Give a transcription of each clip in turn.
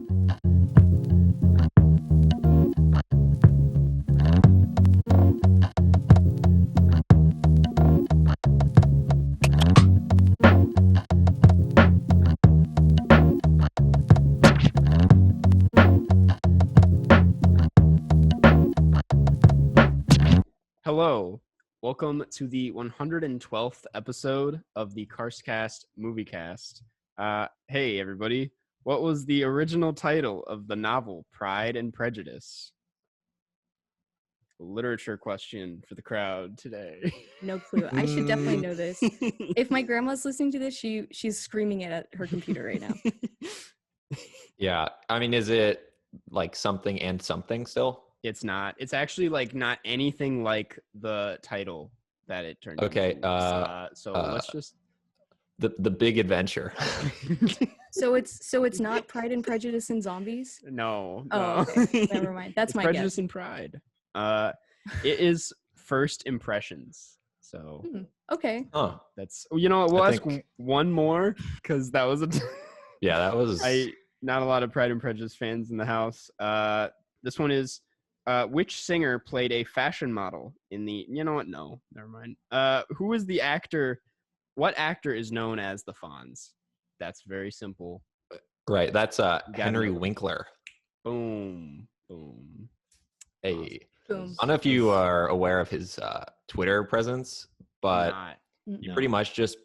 Hello, welcome to the 112th episode of the Karstcast movie-cast. Hey everybody, what was the original title of the novel Pride and Prejudice? Literature question for the crowd today. No clue. I should definitely know this. If my grandma's listening to this, she's screaming it at her computer right now. Yeah, I mean, is it like something and something still? It's not. It's actually like not anything like the title that it turned Okay, into. So let's just the Big Adventure. So it's not Pride and Prejudice and Zombies? No. Oh, okay. Never mind. That's my Prejudice guess. and Pride. It is First Impressions. So Okay. Oh, that's we'll ask one more because that was yeah, that was not a lot of Pride and Prejudice fans in the house. This one is which singer played a fashion model in the no, never mind. Who is the actor? What actor is known as the Fonz? That's very simple. right. That's Henry Winkler. Boom. Hey, Boom. I don't know if you are aware of his Twitter presence, but he pretty much just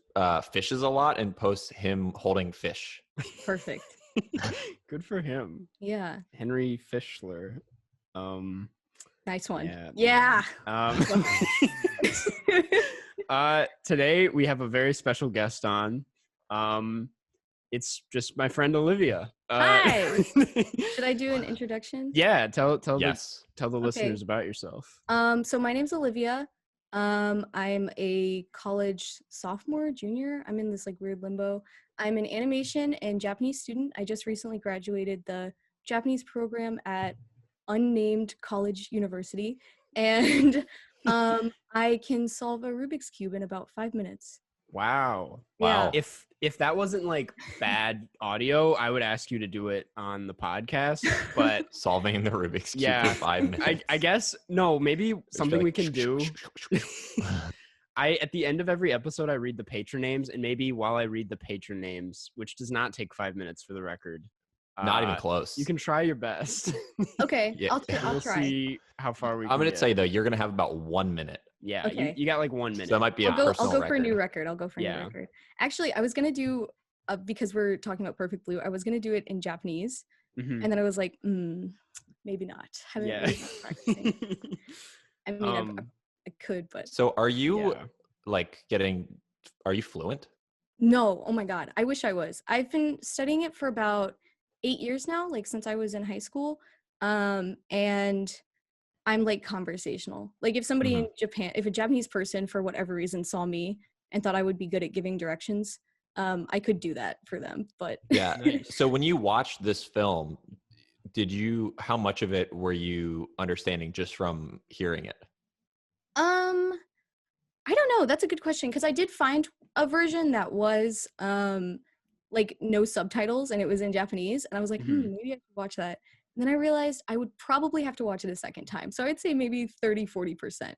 fishes a lot and posts him holding fish. Perfect. Good for him. Yeah. Henry Fischler. Nice one. Yeah. Today we have a very special guest on. It's just my friend Olivia. Hi. Should I do an introduction? Yeah, tell Yes. the listeners about yourself. So my name's Olivia. I'm a college sophomore, junior. I'm in this like weird limbo. I'm an animation and Japanese student. I just recently graduated the Japanese program at unnamed college university, and I can solve a Rubik's Cube in about 5 minutes. Wow. Yeah. If that wasn't like bad audio, I would ask you to do it on the podcast. But solving the Rubik's Cube in 5 minutes. I guess maybe something we can do. At the end of every episode, I read the patron names, and maybe while I read the patron names, which does not take 5 minutes for the record. Not even close. You can try your best. Okay, Yeah. I'll try. See how far we. I'm gonna tell you though, you're gonna have about 1 minute. Yeah, okay. you got like 1 minute. So that might be I'll go record. for a new record. I'll go for a new record. Actually, I was gonna do because we're talking about Perfect Blue. I was gonna do it in Japanese, and then I was like, maybe not. Haven't really been practicing. I mean, I could, but. So are you are you fluent? No. Oh my God. I wish I was. I've been studying it for about 8 years now, like since I was in high school. And I'm like conversational. Like if somebody in Japan, if a Japanese person for whatever reason saw me and thought I would be good at giving directions, I could do that for them. But yeah. So when you watched this film, how much of it were you understanding just from hearing it? I don't know. That's a good question because I did find a version that was like no subtitles and it was in Japanese, and I was like, maybe I should watch that. And then I realized I would probably have to watch it a second time. So I'd say maybe 30-40%.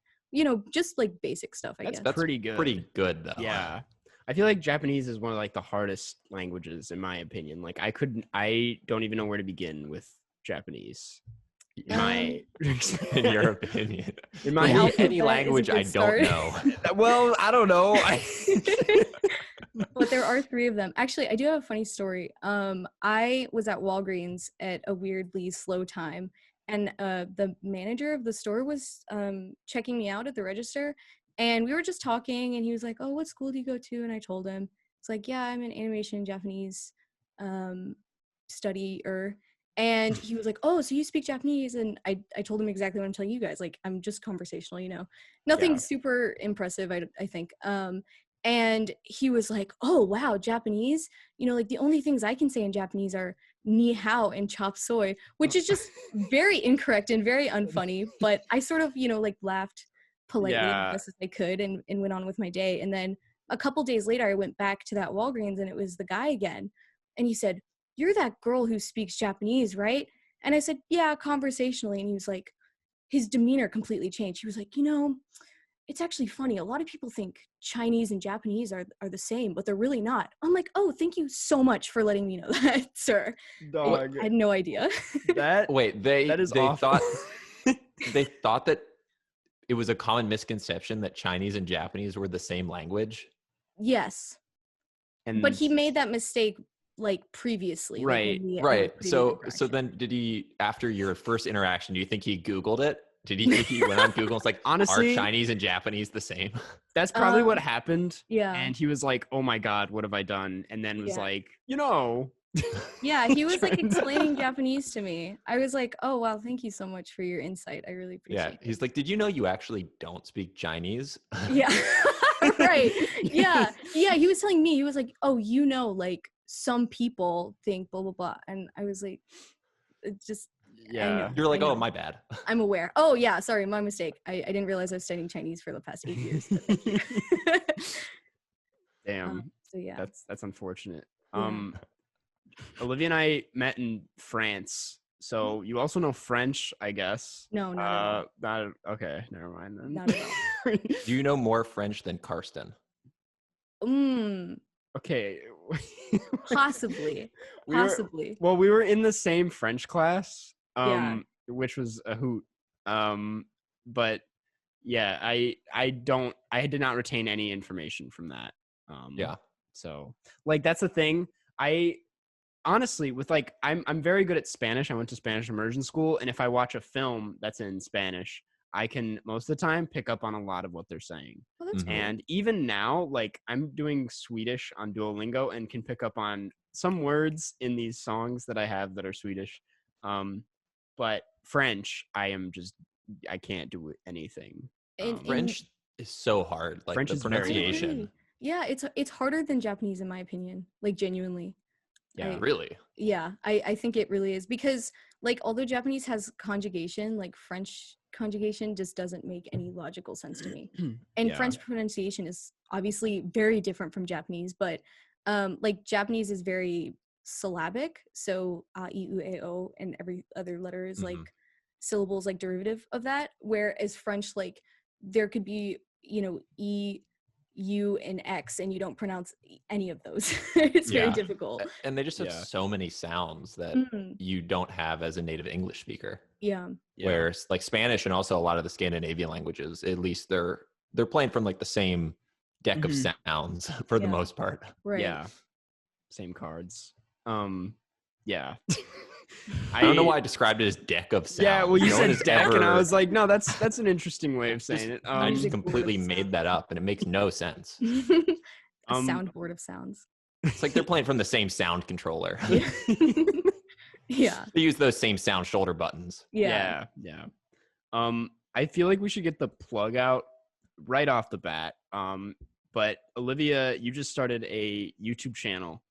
Just like basic stuff, I guess. That's pretty good. Pretty good though. Yeah. I feel like Japanese is one of like the hardest languages in my opinion. Like I don't even know where to begin with Japanese. In your opinion. In my any language I don't know. Well, I don't know. But there are 3 of them. Actually, I do have a funny story. I was at Walgreens at a weirdly slow time, and the manager of the store was checking me out at the register, and we were just talking, and he was like, "Oh, what school do you go to?" And I told him, it's like, "Yeah, I'm an animation Japanese studier." And he was like, "Oh, so you speak Japanese?" And I told him exactly what I'm telling you guys. Like, I'm just conversational, nothing super impressive, I think. And he was like, "Oh, wow, Japanese? Like the only things I can say in Japanese are ni hao and chop suey," which is just very incorrect and very unfunny. But I sort of, like laughed politely as best as I could and went on with my day. And then a couple days later, I went back to that Walgreens and it was the guy again. And he said, you're that girl who speaks Japanese, right? And I said, yeah, conversationally. And he was like, his demeanor completely changed. He was like, it's actually funny. A lot of people think Chinese and Japanese are the same, but they're really not. I'm like, oh, thank you so much for letting me know that, sir. Dog. I had no idea. That is awful. They thought that it was a common misconception that Chinese and Japanese were the same language. Yes. But he made that mistake like previously. Right. Right. So then did he, after your first interaction, do you think he Googled it? Did he think he went on Google and was like, honestly, are Chinese and Japanese the same? That's probably what happened. Yeah. And he was like, oh my God, what have I done? And then was like, Yeah, he was like explaining Japanese to me. I was like, oh, wow, thank you so much for your insight. I really appreciate it. He's like, did you know you actually don't speak Chinese? Yeah. Right. Yeah. He was telling me, he was like, oh, like some people think blah, blah, blah. And I was like, it just, yeah. You're like, oh, my bad. I'm aware. Oh, yeah. Sorry. My mistake. I didn't realize I was studying Chinese for the past 8 years. Damn. So yeah. That's unfortunate. Yeah. Olivia and I met in France. So you also know French, I guess. No, not at all. Okay, never mind then. Not at all. Do you know more French than Karsten? Okay. Possibly. We were in the same French class, which was a hoot. But yeah, I did not retain any information from that. So like that's the thing. I honestly with like I'm very good at Spanish. I went to Spanish immersion school, and if I watch a film that's in Spanish, I can most of the time pick up on a lot of what they're saying. Oh, that's cool. And even now, like I'm doing Swedish on Duolingo and can pick up on some words in these songs that I have that are Swedish. But French, I can't do anything. French is so hard. Like French the pronunciation. Yeah, it's harder than Japanese in my opinion. Like genuinely. Yeah, really? Yeah, I think it really is because like although Japanese has conjugation, like French conjugation just doesn't make any logical sense to me. And French pronunciation is obviously very different from Japanese, but like Japanese is very syllabic, so I, U, A, O, and every other letter is like syllables like derivative of that, whereas French, like there could be E, U, and X, and you don't pronounce any of those. It's very difficult. And they just have so many sounds that you don't have as a native English speaker. Yeah. Whereas like Spanish and also a lot of the Scandinavian languages, at least they're playing from like the same deck of sounds for the most part. Right. Yeah. Same cards. Yeah. I don't know why I described it as deck of sounds. Yeah, well, you said deck, and I was like, no, that's an interesting way of saying it. I just completely made that up, and it makes no sense. A soundboard of sounds. It's like they're playing from the same sound controller. Yeah. They use those same sound shoulder buttons. Yeah. I feel like we should get the plug out right off the bat. But Olivia, you just started a YouTube channel.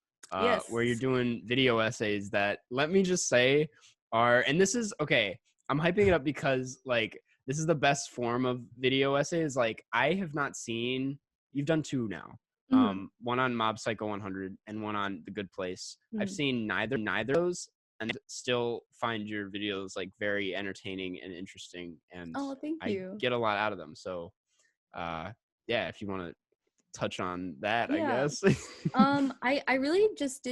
Where you're doing video essays that, let me just say, and this is okay, I'm hyping it up because like this is the best form of video essays. Like I have not seen, you've done 2 now, one on Mob Psycho 100 and one on The Good Place. I've seen neither of those, and still find your videos like very entertaining and interesting, and thank you. I get a lot out of them. So if you want to touch on that, I guess. I really just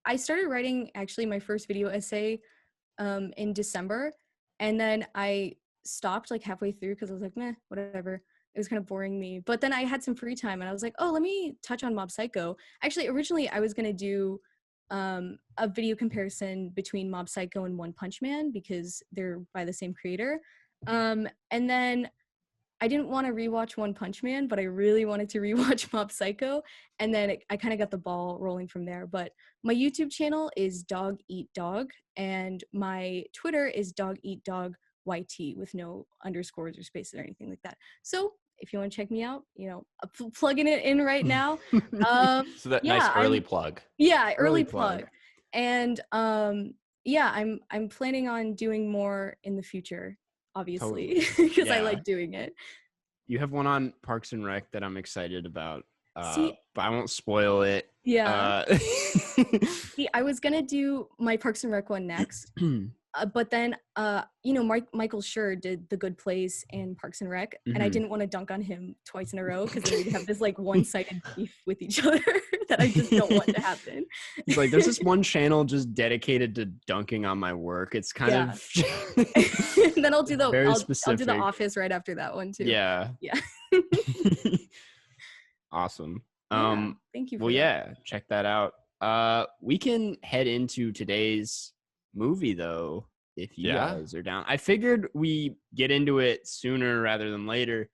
I started writing actually my first video essay in December, and then I stopped like halfway through because I was like, meh, whatever. It was kind of boring me. But then I had some free time and I was like, oh, let me touch on Mob Psycho. Actually, originally I was gonna do a video comparison between Mob Psycho and One Punch Man because they're by the same creator. And then I didn't want to rewatch One Punch Man, but I really wanted to rewatch Mob Psycho. And then I kind of got the ball rolling from there. But my YouTube channel is Dog Eat Dog, and my Twitter is Dog Eat Dog YT with no underscores or spaces or anything like that. So if you want to check me out, I'm plugging it in right now. So that nice early plug. Yeah, early plug. And I'm planning on doing more in the future. Obviously, because I like doing it. You have one on Parks and Rec that I'm excited about, but I won't spoil it. Yeah. See, I was gonna do my Parks and Rec one next, but then Michael Schur did The Good Place and Parks and Rec, and I didn't want to dunk on him twice in a row because then we'd have this like one-sided beef with each other that I just don't want to happen. He's like, there's this one channel just dedicated to dunking on my work. It's kind of and then I'll do very I'll specific. do The Office right after that one too. Yeah. Awesome. Thank you for well, that. yeah, check that out. We can head into today's movie though, if you guys are down. I figured we get into it sooner rather than later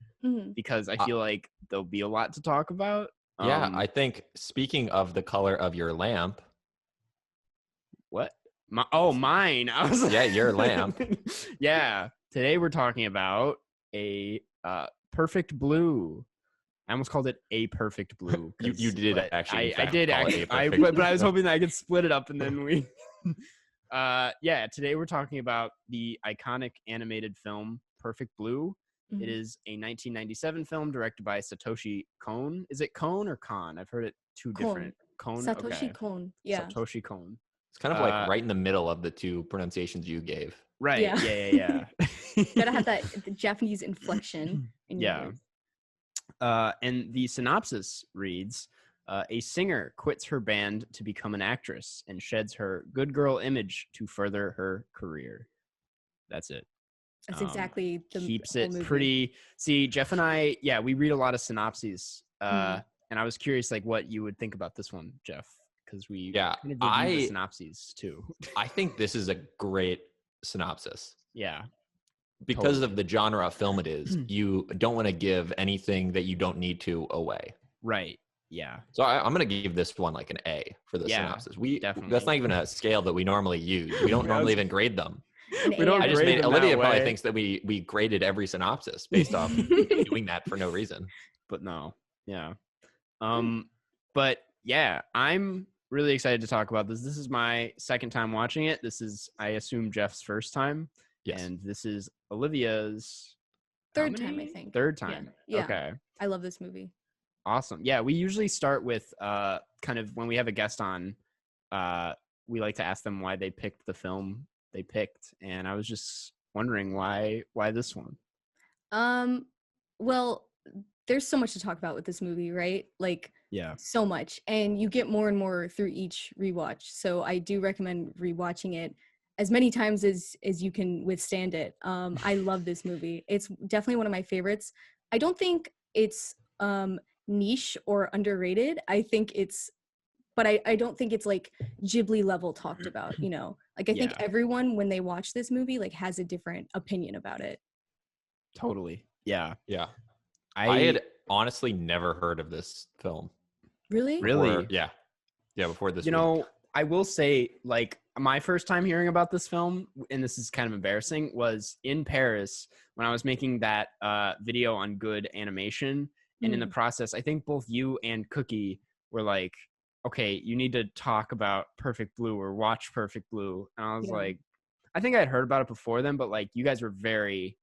because I feel like there'll be a lot to talk about. I think speaking of the color of your lamp. What? Mine. I was like, your lamp. Yeah. Today we're talking about a perfect blue. I almost called it A Perfect Blue. You did actually. I did actually. But I was hoping that I could split it up and then we. Today we're talking about the iconic animated film Perfect Blue. It is a 1997 film directed by Satoshi Kon. Is it Kon or Kon? I've heard it different. Kon. Satoshi Kon. Yeah. Satoshi Kon. It's kind of like right in the middle of the two pronunciations you gave. Right. Yeah. Gotta have the Japanese inflection in your words. And the synopsis reads, a singer quits her band to become an actress and sheds her good girl image to further her career. That's it. That's exactly the keeps it movie. Pretty. See, Jeff and I, we read a lot of synopses. And I was curious, like, what you would think about this one, Jeff, because we kind of review the synopses too. I think this is a great synopsis. Yeah. Because of the genre of film it is, you don't want to give anything that you don't need to away. Right. Yeah. So I'm going to give this one like an A for the synopsis. That's not even a scale that we normally use. We don't normally even grade them. Olivia probably thinks that we graded every synopsis based off doing that for no reason. But no. Yeah. But yeah, I'm really excited to talk about this. This is my second time watching it. This is, I assume, Jeff's first time. Yes. And this is Olivia's third time, I think. Third time. Yeah. Okay. I love this movie. Awesome. Yeah, we usually start with kind of when we have a guest on, we like to ask them why they picked the film they picked, and I was just wondering why this one. Well, there's so much to talk about with this movie, right? Like, so much, and you get more and more through each rewatch. So I do recommend rewatching it as many times as you can withstand it. I love this movie. It's definitely one of my favorites. I don't think it's niche or underrated. I think it's, but I don't think it's like Ghibli level talked about, you know? Like, I think everyone, when they watch this movie, like, has a different opinion about it. Totally. Yeah. Yeah. I had honestly never heard of this film. Really? Really? Yeah, before this You know, I will say, like, my first time hearing about this film, and this is kind of embarrassing, was in Paris when I was making that video on good animation. And in the process, I think both you and Cookie were like, okay, you need to talk about Perfect Blue or watch Perfect Blue. And I was like, I think I had heard about it before then, but like, you guys were very,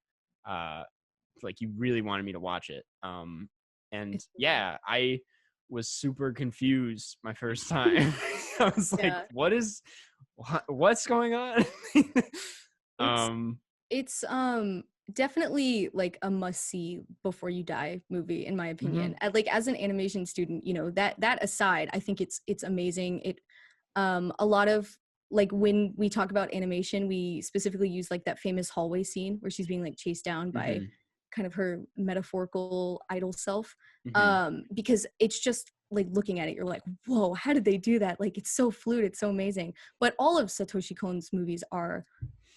like, you really wanted me to watch it. And yeah, I was super confused my first time. I was like, what's going on? It's definitely like a must-see before you die movie, in my opinion. Like, as an animation student, you know, that aside, I think it's amazing. It a lot of, like, when we talk about animation, we specifically use like that famous hallway scene where she's being like chased down by kind of her metaphorical idol self, because it's just like, looking at it, you're like, whoa, how did they do that? Like, it's so fluid, it's so amazing. But all of Satoshi Kon's movies are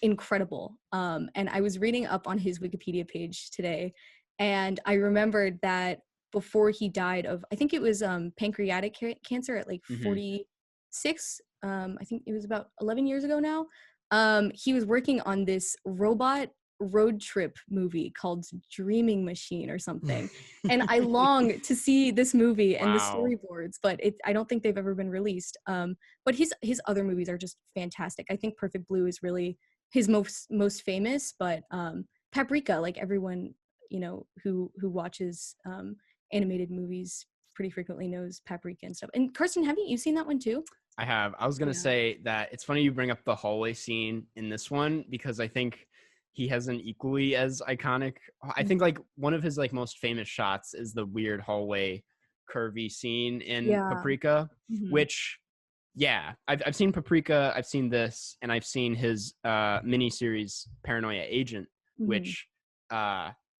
incredible. And I was reading up on his Wikipedia page today, and I remembered that before he died of, I think it was pancreatic cancer at like 46, I think it was about 11 years ago now, he was working on this robot road trip movie called Dreaming Machine or something. And I long to see this movie and the storyboards, but I don't think they've ever been released. But his other movies are just fantastic. I think Perfect Blue is really his most famous, but Paprika, like, everyone, you know, who watches animated movies pretty frequently knows paprika and stuff. And Karsten, haven't you seen that one too? I have. I was going to say that it's funny you bring up the hallway scene in this one, because I think he has an equally as iconic, I think like one of his like most famous shots is the weird hallway curvy scene in Paprika, which I've seen Paprika, I've seen this, and I've seen his miniseries Paranoia Agent, which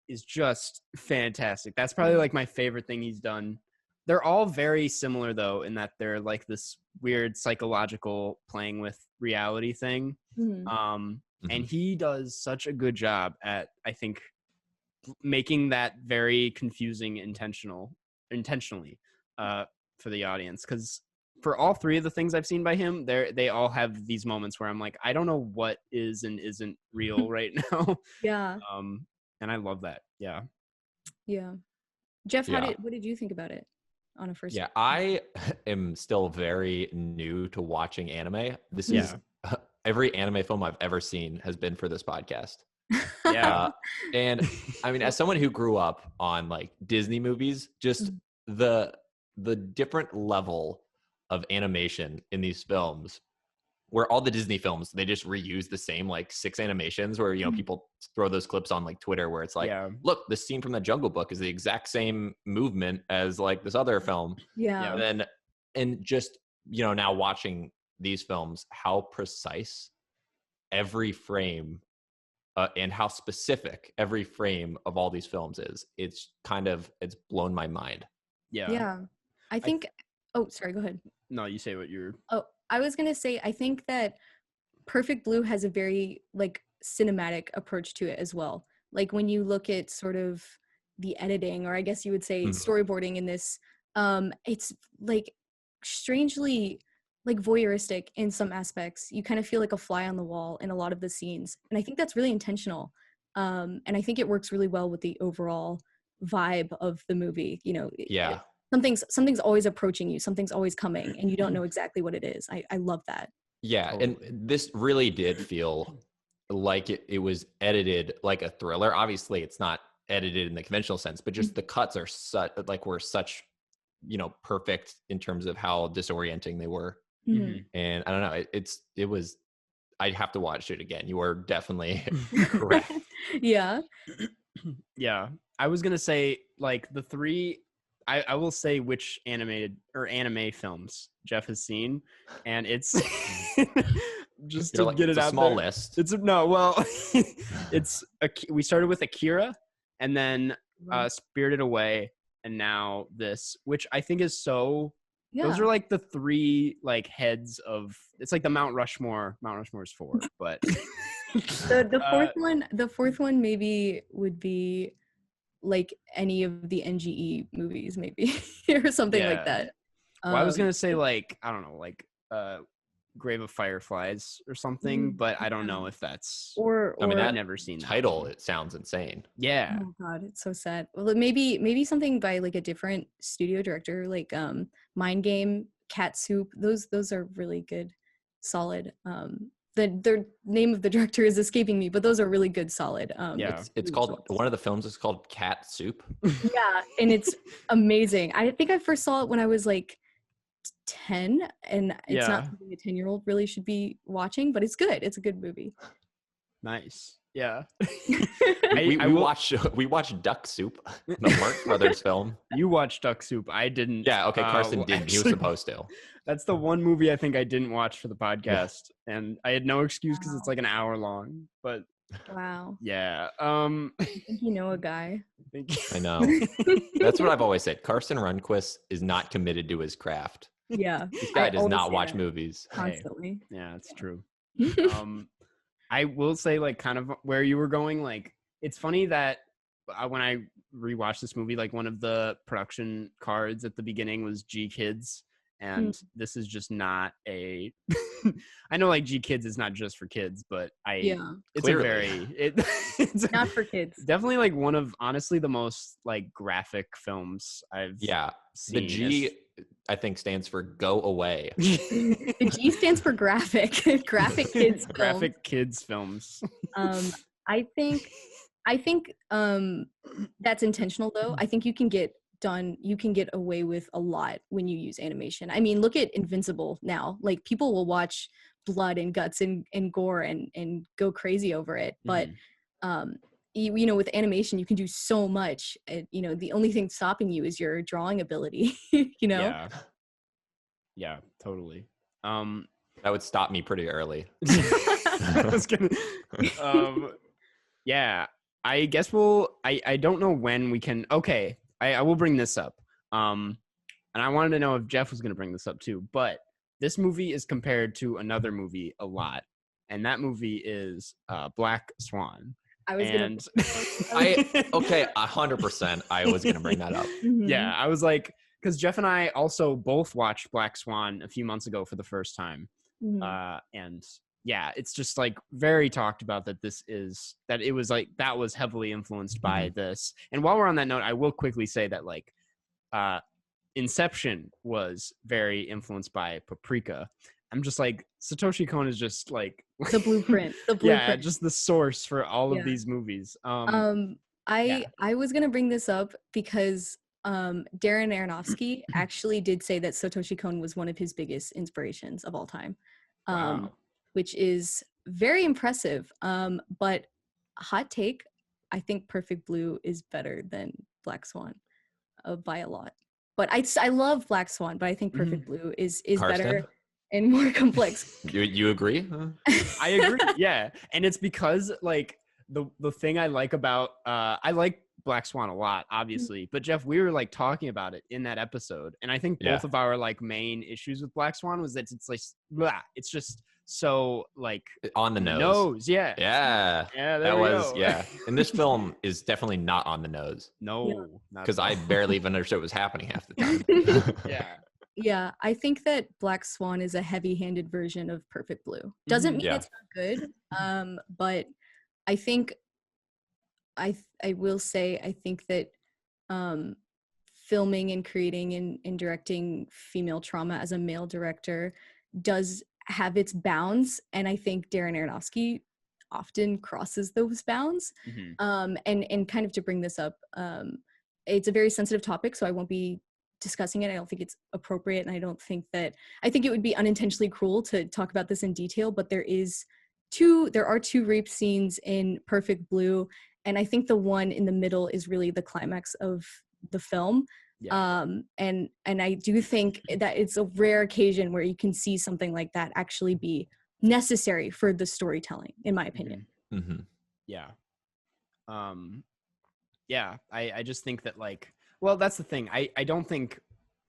is just fantastic. That's probably like my favorite thing he's done. They're all very similar though, in that they're like this weird psychological playing with reality thing. And he does such a good job at, I think, making that very confusing intentionally for the audience. Because for all three of the things I've seen by him, they all have these moments where I'm like, I don't know what is and isn't real right now. And I love that. Yeah. Jeff, what did you think about it on a first? I am still very new to watching anime. This is every anime film I've ever seen has been for this podcast. And I mean, as someone who grew up on like Disney movies, just the different level of animation in these films, where all the Disney films, they just reuse the same like 6 animations, where, you know, people throw those clips on like Twitter where it's like, look, this scene from the Jungle Book is the exact same movement as like this other film. And just, you know, now watching these films, how precise every frame and how specific every frame of all these films is. It's blown my mind. I think sorry, go ahead. No, you say what you're... I was going to say, I think that Perfect Blue has a very like cinematic approach to it as well. Like when you look at sort of the editing, or I guess you would say storyboarding in this, it's like strangely like voyeuristic in some aspects. You kind of feel like a fly on the wall in a lot of the scenes. And I think that's really intentional. And I think it works really well with the overall vibe of the movie. You know, something's always approaching you, something's always coming, and you don't know exactly what it is. I love that. And this really did feel like it was edited like a thriller. Obviously it's not edited in the conventional sense, but just the cuts are such, you know, perfect in terms of how disorienting they were. And I don't know, it was, I'd have to watch it again. You are definitely correct. I was gonna say, like, the 3, I will say which anime films Jeff has seen, and it's just to get it out there. It's a small list. We started with Akira, and then Spirited Away, and now this, which I think is so... Those are like the 3 like heads of... It's like the Mount Rushmore. Mount Rushmore's 4, but... the fourth one maybe would be like any of the NGE movies, maybe, or something like that. I was gonna say, like, I don't know, like Grave of Fireflies or something, but I don't know if that's... Or I mean, I've never seen that title. one. It sounds insane. Oh god, it's so sad. Well, maybe something by like a different studio director, like Mind Game, Cat Soup. Those are really good, solid. The name of the director is escaping me, but those are really good, solid. It's called, one of the films is called Cat Soup. And it's amazing. I think I first saw it when I was like 10, and it's not something a 10-year-old really should be watching, but it's good. It's a good movie. Nice. Yeah. We watched Duck Soup, the Marx Brothers film. You watched Duck Soup. I didn't. Yeah, okay, Karsten didn't. Actually, he was supposed to. That's the one movie I think I didn't watch for the podcast, and I had no excuse because it's like an hour long. But yeah. I think you know a guy. I know. That's what I've always said. Karsten Rundquist is not committed to his craft. This guy does not watch movies constantly. Yeah, it's true. I will say, like, kind of where you were going, like, it's funny that when I rewatched this movie, like, one of the production cards at the beginning was G Kids, and this is just not a... I know, like, G Kids is not just for kids, but it's clearly. It's not for kids. Definitely, like, one of, honestly, the most, like, graphic films I've seen. The G... I think stands for go away. The G stands for graphic kids films. Graphic kids films. I think that's intentional though. I think you can get can get away with a lot when you use animation. I mean, look at Invincible now. Like, people will watch blood and guts and gore and go crazy over it. But you know, with animation, you can do so much. You know, the only thing stopping you is your drawing ability. You know? Yeah, totally. That would stop me pretty early. I was gonna, yeah, I guess I don't know when we can. Okay, I will bring this up. And I wanted to know if Jeff was going to bring this up too. But this movie is compared to another movie a lot, and that movie is Black Swan. I was and okay, 100%. I was going to bring that up. Yeah, I was like, because Jeff and I also both watched Black Swan a few months ago for the first time, and yeah, it's just like very talked about that it was like that was heavily influenced by this. And while we're on that note, I will quickly say that like Inception was very influenced by Paprika. I'm just like, Satoshi Kon is just like the blueprint. Yeah, just the source for all of these movies. I was gonna bring this up because Darren Aronofsky actually did say that Satoshi Kon was one of his biggest inspirations of all time. Wow. Which is very impressive. But hot take, I think Perfect Blue is better than Black Swan by a lot. But I love Black Swan, but I think Perfect Blue is better and more complex. You agree? I agree. Yeah, and it's because like the thing I like about I like Black Swan a lot, obviously, but Jeff, we were like talking about it in that episode, and I think both of our like main issues with Black Swan was that it's like blah, it's just so like on the nose. Yeah, that was and this film is definitely not on the nose. No, because I barely even understood what was happening half the time. Yeah, I think that Black Swan is a heavy-handed version of Perfect Blue. Doesn't mean it's not good, but I think I will say I think that filming and creating and directing female trauma as a male director does have its bounds, and I think Darren Aronofsky often crosses those bounds. And kind of to bring this up, it's a very sensitive topic, so I won't be discussing it. I don't think it's appropriate, and I think it would be unintentionally cruel to talk about this in detail, but there are two rape scenes in Perfect Blue, and I think the one in the middle is really the climax of the film. And I do think that it's a rare occasion where you can see something like that actually be necessary for the storytelling, in my opinion. I just think that like, well, that's the thing. I don't think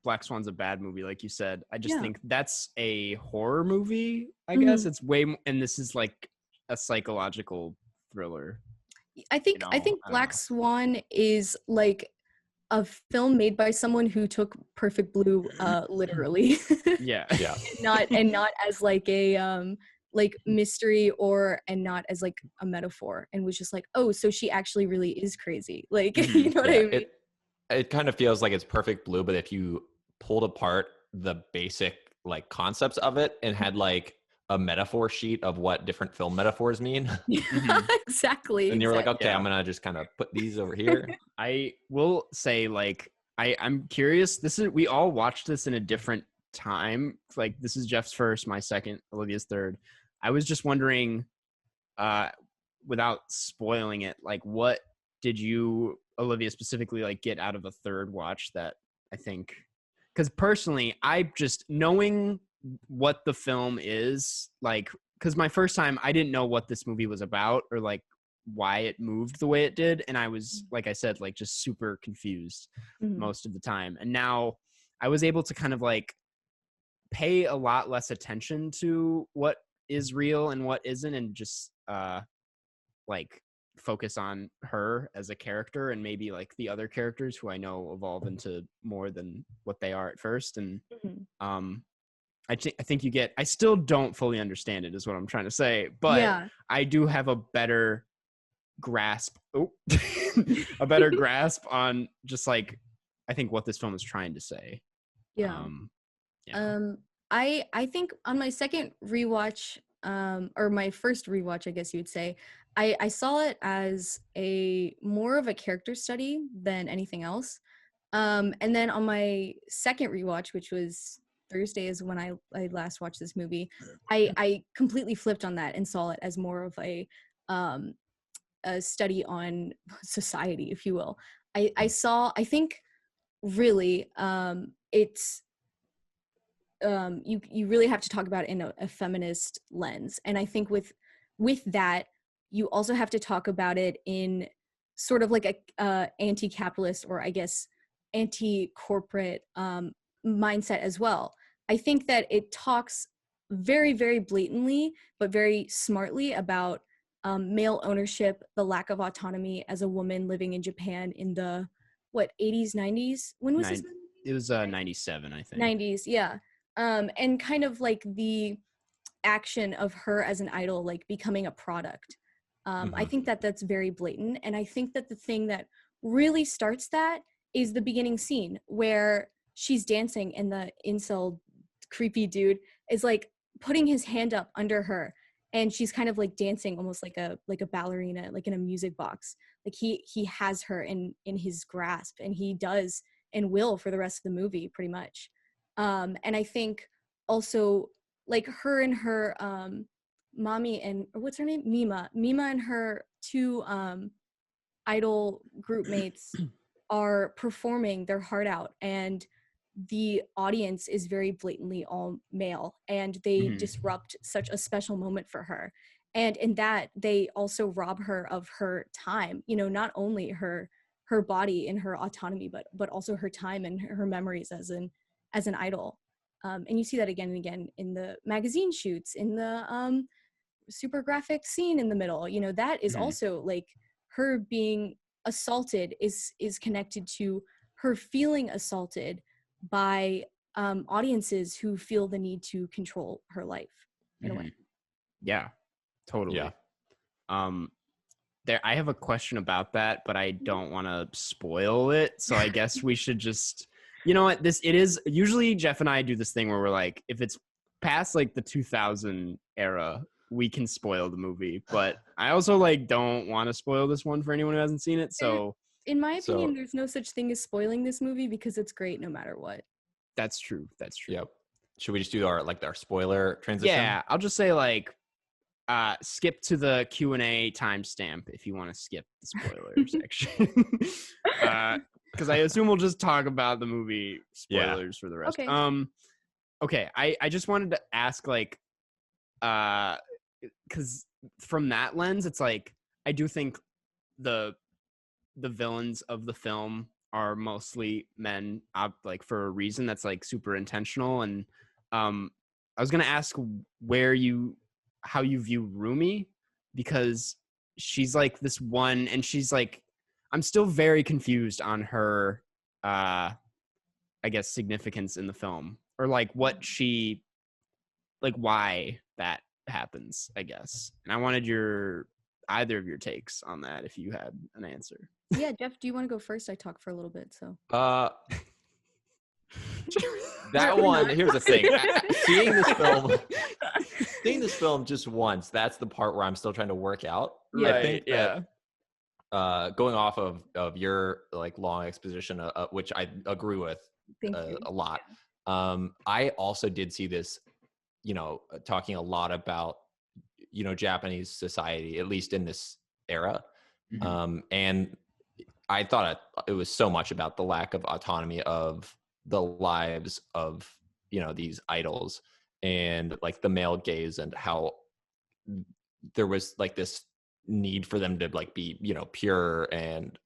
Black Swan's a bad movie, like you said. I just think that's a horror movie, I guess. It's way and this is like a psychological thriller. I think Black Swan is like a film made by someone who took Perfect Blue literally. and not as like a like mystery and not as like a metaphor, and was just like, oh, so she actually really is crazy, like you know what I mean? It kind of feels like it's Perfect Blue, but if you pulled apart the basic like concepts of it and had like a metaphor sheet of what different film metaphors mean. Exactly. And you were like, okay, I'm gonna just kind of put these over here. I will say, like, I'm curious. We all watched this in a different time. Like, this is Jeff's first, my second, Olivia's third. I was just wondering, without spoiling it, like, what did you, Olivia, specifically like get out of a third watch that I think? Because personally, I just knowing what the film is like, because my first time I didn't know what this movie was about or like why it moved the way it did, and I was, like I said, like just super confused most of the time. And now I was able to kind of like pay a lot less attention to what is real and what isn't, and just like focus on her as a character and maybe like the other characters who I know evolve into more than what they are at first. And I think you get, I still don't fully understand it is what I'm trying to say, but I do have a better grasp a better grasp on just like I think what this film is trying to say. I think on my second rewatch, or my first rewatch, I guess you would say, I saw it as a more of a character study than anything else. And then on my second rewatch, which was Thursday is when I last watched this movie, I completely flipped on that and saw it as more of a study on society, if you will. I think really it's you really have to talk about it in a feminist lens, and I think with that you also have to talk about it in sort of like a anti-capitalist, or I guess anti-corporate mindset as well. I think that it talks very, very blatantly but very smartly about male ownership, the lack of autonomy as a woman living in Japan in the 80s, 90s. When was this movie? It was 97, I think. 90s, yeah. And kind of like the action of her as an idol, like becoming a product. I think that that's very blatant. And I think that the thing that really starts that is the beginning scene where she's dancing and the incel creepy dude is like putting his hand up under her, and she's kind of like dancing almost like a ballerina, like in a music box. Like he has her in his grasp, and he does and will for the rest of the movie pretty much. And I think also like her and her mommy and what's her name, Mima and her two idol group mates are performing their heart out, and the audience is very blatantly all male, and they disrupt such a special moment for her. And in that, they also rob her of her time, you know, not only her body and her autonomy, but also her time and her memories as an idol. And you see that again and again in the magazine shoots, in the super graphic scene in the middle. You know, that is also like her being assaulted is connected to her feeling assaulted by audiences who feel the need to control her life in a way. Yeah, totally. Yeah. I have a question about that, but I don't want to spoil it. So I guess we should just, you know what, it is usually Jeff and I do this thing where we're like, if it's past like the 2000 era, we can spoil the movie, but I also like don't want to spoil this one for anyone who hasn't seen it. So in my opinion, there's no such thing as spoiling this movie because it's great no matter what. That's true. Yep. Should we just do our spoiler transition? Yeah, I'll just say like skip to the Q&A timestamp if you want to skip the spoiler section. Because I assume we'll just talk about the movie spoilers for the rest. Okay. Okay, I just wanted to ask like because from that lens, it's like I do think the villains of the film are mostly men, like for a reason that's like super intentional. And I was gonna ask how you view Rumi, because she's like this one, and she's like, I'm still very confused on her I guess significance in the film, or like what she, like why that happens, I guess. And I wanted either of your takes on that if you had an answer. Yeah, Jeff, do you want to go first? I talked for a little bit, so. That one, here's the thing. Seeing this film just once, that's the part where I'm still trying to work out. Right, I think that, going off of your like long exposition, which I agree with a lot. Yeah. I also did see this, you know, talking a lot about, you know, Japanese society, at least in this era. And I thought it was so much about the lack of autonomy of the lives of, you know, these idols, and like the male gaze, and how there was like this need for them to like be, you know, pure. And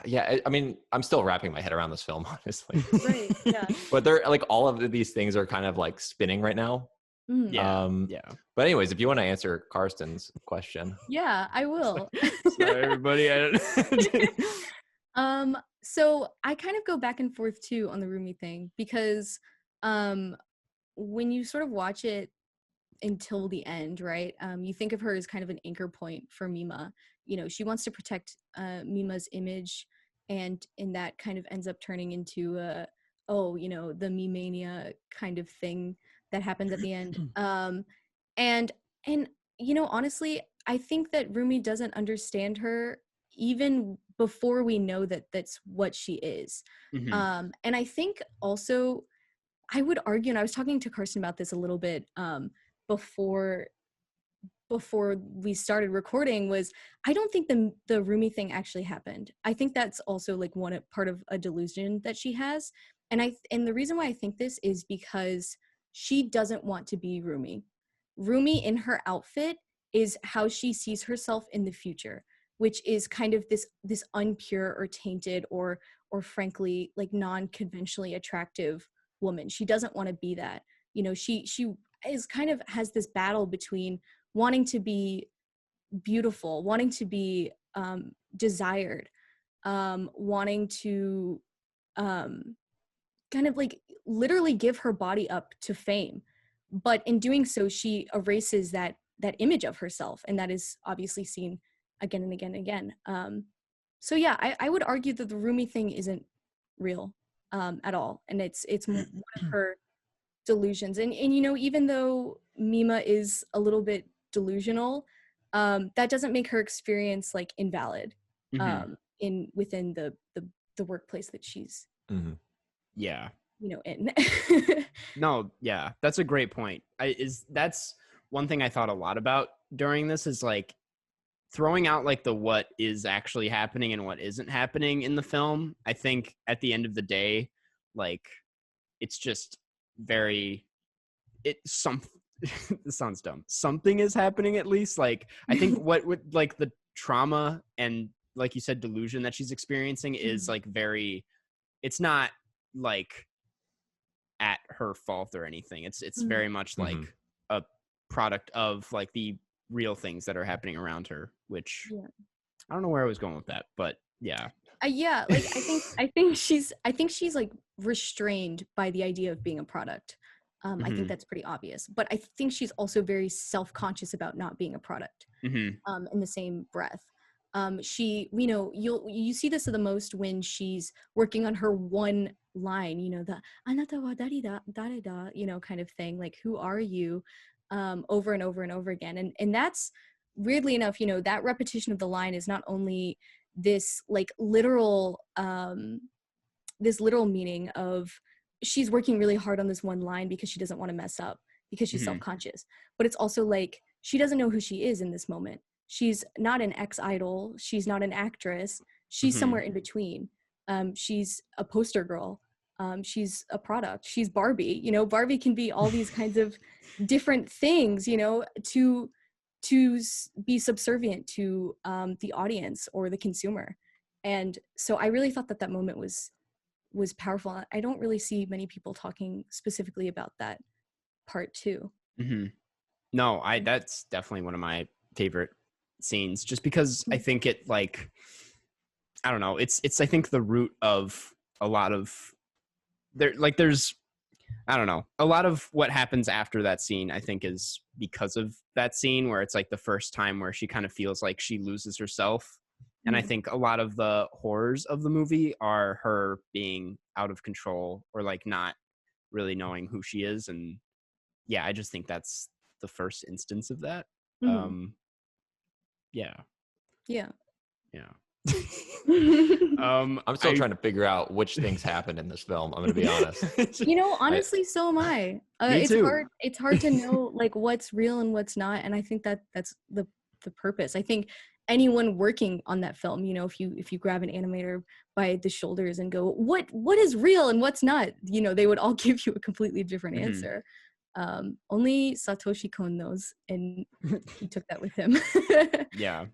yeah, I mean, I'm still wrapping my head around this film, honestly. Right, yeah. But they're like, all of these things are kind of like spinning right now. Yeah. But anyways, if you want to answer Karsten's question. Yeah, I will. Sorry, everybody. So I kind of go back and forth too on the Rumi thing, because when you sort of watch it until the end, right? You think of her as kind of an anchor point for Mima. You know, she wants to protect Mima's image, and that kind of ends up turning into you know, the me-mania kind of thing that happens at the end. And you know, honestly, I think that Rumi doesn't understand her even before we know that that's what she is. And I think also I would argue, and I was talking to Karsten about this a little bit before we started recording, was I don't think the Rumi thing actually happened. I think that's also like part of a delusion that she has. And the reason why I think this is because she doesn't want to be Rumi. Rumi in her outfit is how she sees herself in the future, which is kind of this unpure or tainted or frankly like non-conventionally attractive woman. She doesn't want to be that. You know, she is kind of has this battle between wanting to be beautiful, wanting to be desired, wanting to kind of like literally give her body up to fame. But in doing so, she erases that image of herself, and that is obviously seen again and again and again. So yeah, I would argue that the Rumi thing isn't real at all, and it's one of her delusions. And you know, even though Mima is a little bit delusional, that doesn't make her experience like invalid within the workplace that she's yeah, you know, in. No, yeah, that's a great point. That's one thing I thought a lot about during this, is like throwing out like the what is actually happening and what isn't happening in the film. I think at the end of the day, like it's just very this sounds dumb. Something is happening at least. Like I think what with like the trauma and like you said, delusion that she's experiencing is like it's not like at her fault or anything. It's very much like a product of like the real things that are happening around her, which I don't know where I was going with that, but yeah. Yeah, like I think she's like restrained by the idea of being a product. I think that's pretty obvious, but I think she's also very self-conscious about not being a product. In the same breath, she, you know, you see this the most when she's working on her one line, you know, the "anata wa dare da," you know, kind of thing, like who are you, over and over and over again, and that's weirdly enough, you know, that repetition of the line is not only this like literal meaning of she's working really hard on this one line because she doesn't want to mess up, because she's self-conscious, but it's also like she doesn't know who she is in this moment. She's not an ex-idol, she's not an actress, she's somewhere in between. She's a poster girl, she's a product, she's Barbie. You know, Barbie can be all these kinds of different things, you know, to be subservient to the audience or the consumer. And so I really thought that moment was powerful. I don't really see many people talking specifically about that part too. No, that's definitely one of my favorite scenes, just because I think it like, I don't know, it's I think the root of a lot of there's I don't know, a lot of what happens after that scene I think is because of that scene, where it's like the first time where she kind of feels like she loses herself. And I think a lot of the horrors of the movie are her being out of control or like not really knowing who she is. And yeah, I just think that's the first instance of that. Yeah. I'm still trying to figure out which things happened in this film. I'm gonna be honest. You know, honestly, so am I. It's hard to know like what's real and what's not, and I think that's the purpose. I think anyone working on that film, you know, if you grab an animator by the shoulders and go, what is real and what's not, you know, they would all give you a completely different answer. Only Satoshi Kon knows, and he took that with him. Yeah.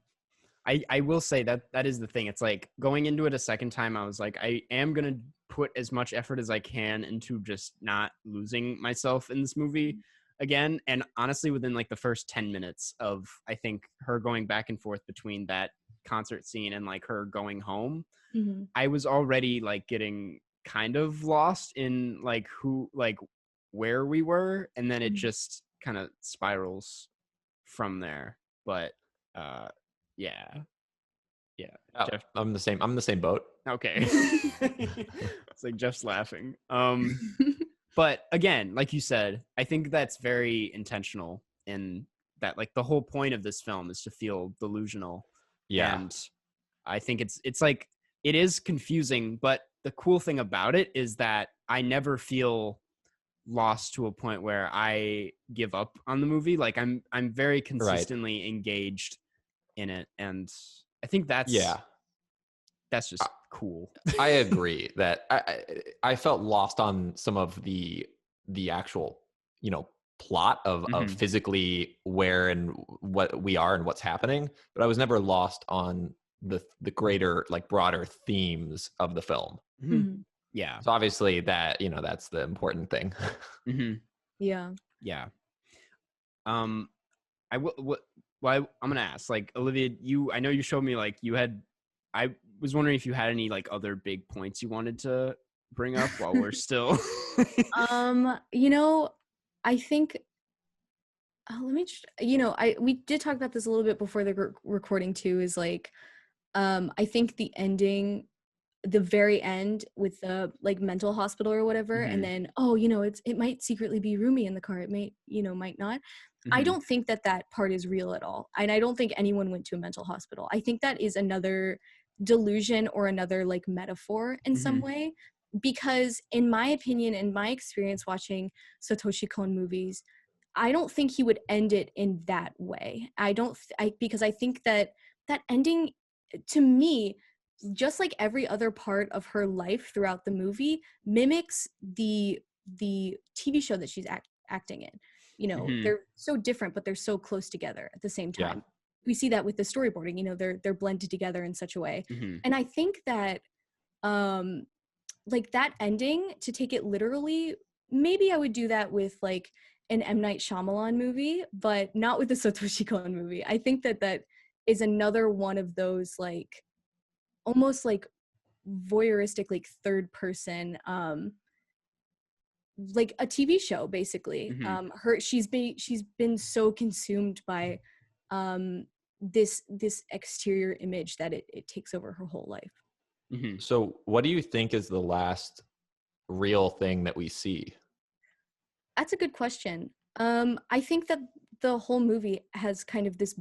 I will say that is the thing. It's like going into it a second time, I was like, I am going to put as much effort as I can into just not losing myself in this movie again. And honestly, within like the first 10 minutes of, I think, her going back and forth between that concert scene and like her going home, I was already like getting kind of lost in like where we were. And then it just kind of spirals from there. But, yeah. Oh, Jeff. I'm in the same boat. Okay. It's like Jeff's laughing. But again, like you said, I think that's very intentional in that, like the whole point of this film is to feel delusional. Yeah. And I think it's like, it is confusing, but the cool thing about it is that I never feel lost to a point where I give up on the movie. Like I'm very consistently engaged in it, and I think that's just cool. I agree that I felt lost on some of the actual, plot of physically where and what we are and what's happening, but I was never lost on the greater, like, broader themes of the film. Yeah. So obviously that, that's the important thing. Yeah. I will. Well, I'm gonna ask, like, Olivia, I know you showed me, like, I was wondering if you had any, like, other big points you wanted to bring up while we're still. I think. Let me. We did talk about this a little bit before the recording too. Is like, I think the ending, the very end with the like mental hospital or whatever, and then it might secretly be Rumi in the car. It might not. I don't think that part is real at all, and I don't think anyone went to a mental hospital. I think that is another delusion or another like metaphor in some way, because in my opinion, in my experience watching Satoshi Kon movies, I don't think he would end it in that way. Because I think that ending, to me, just like every other part of her life throughout the movie, mimics the TV show that she's acting in. They're so different, but they're so close together at the same time. We see that with the storyboarding. They're blended together in such a way, and I think that like that ending, to take it literally, maybe I would do that with like an M. Night Shyamalan movie, but not with the Satoshi Kon movie. I think that is another one of those like almost like voyeuristic, like third person, like a TV show basically. She's been so consumed by this exterior image that it takes over her whole life. So what do you think is the last real thing that we see? That's a good question. I think that the whole movie has kind of this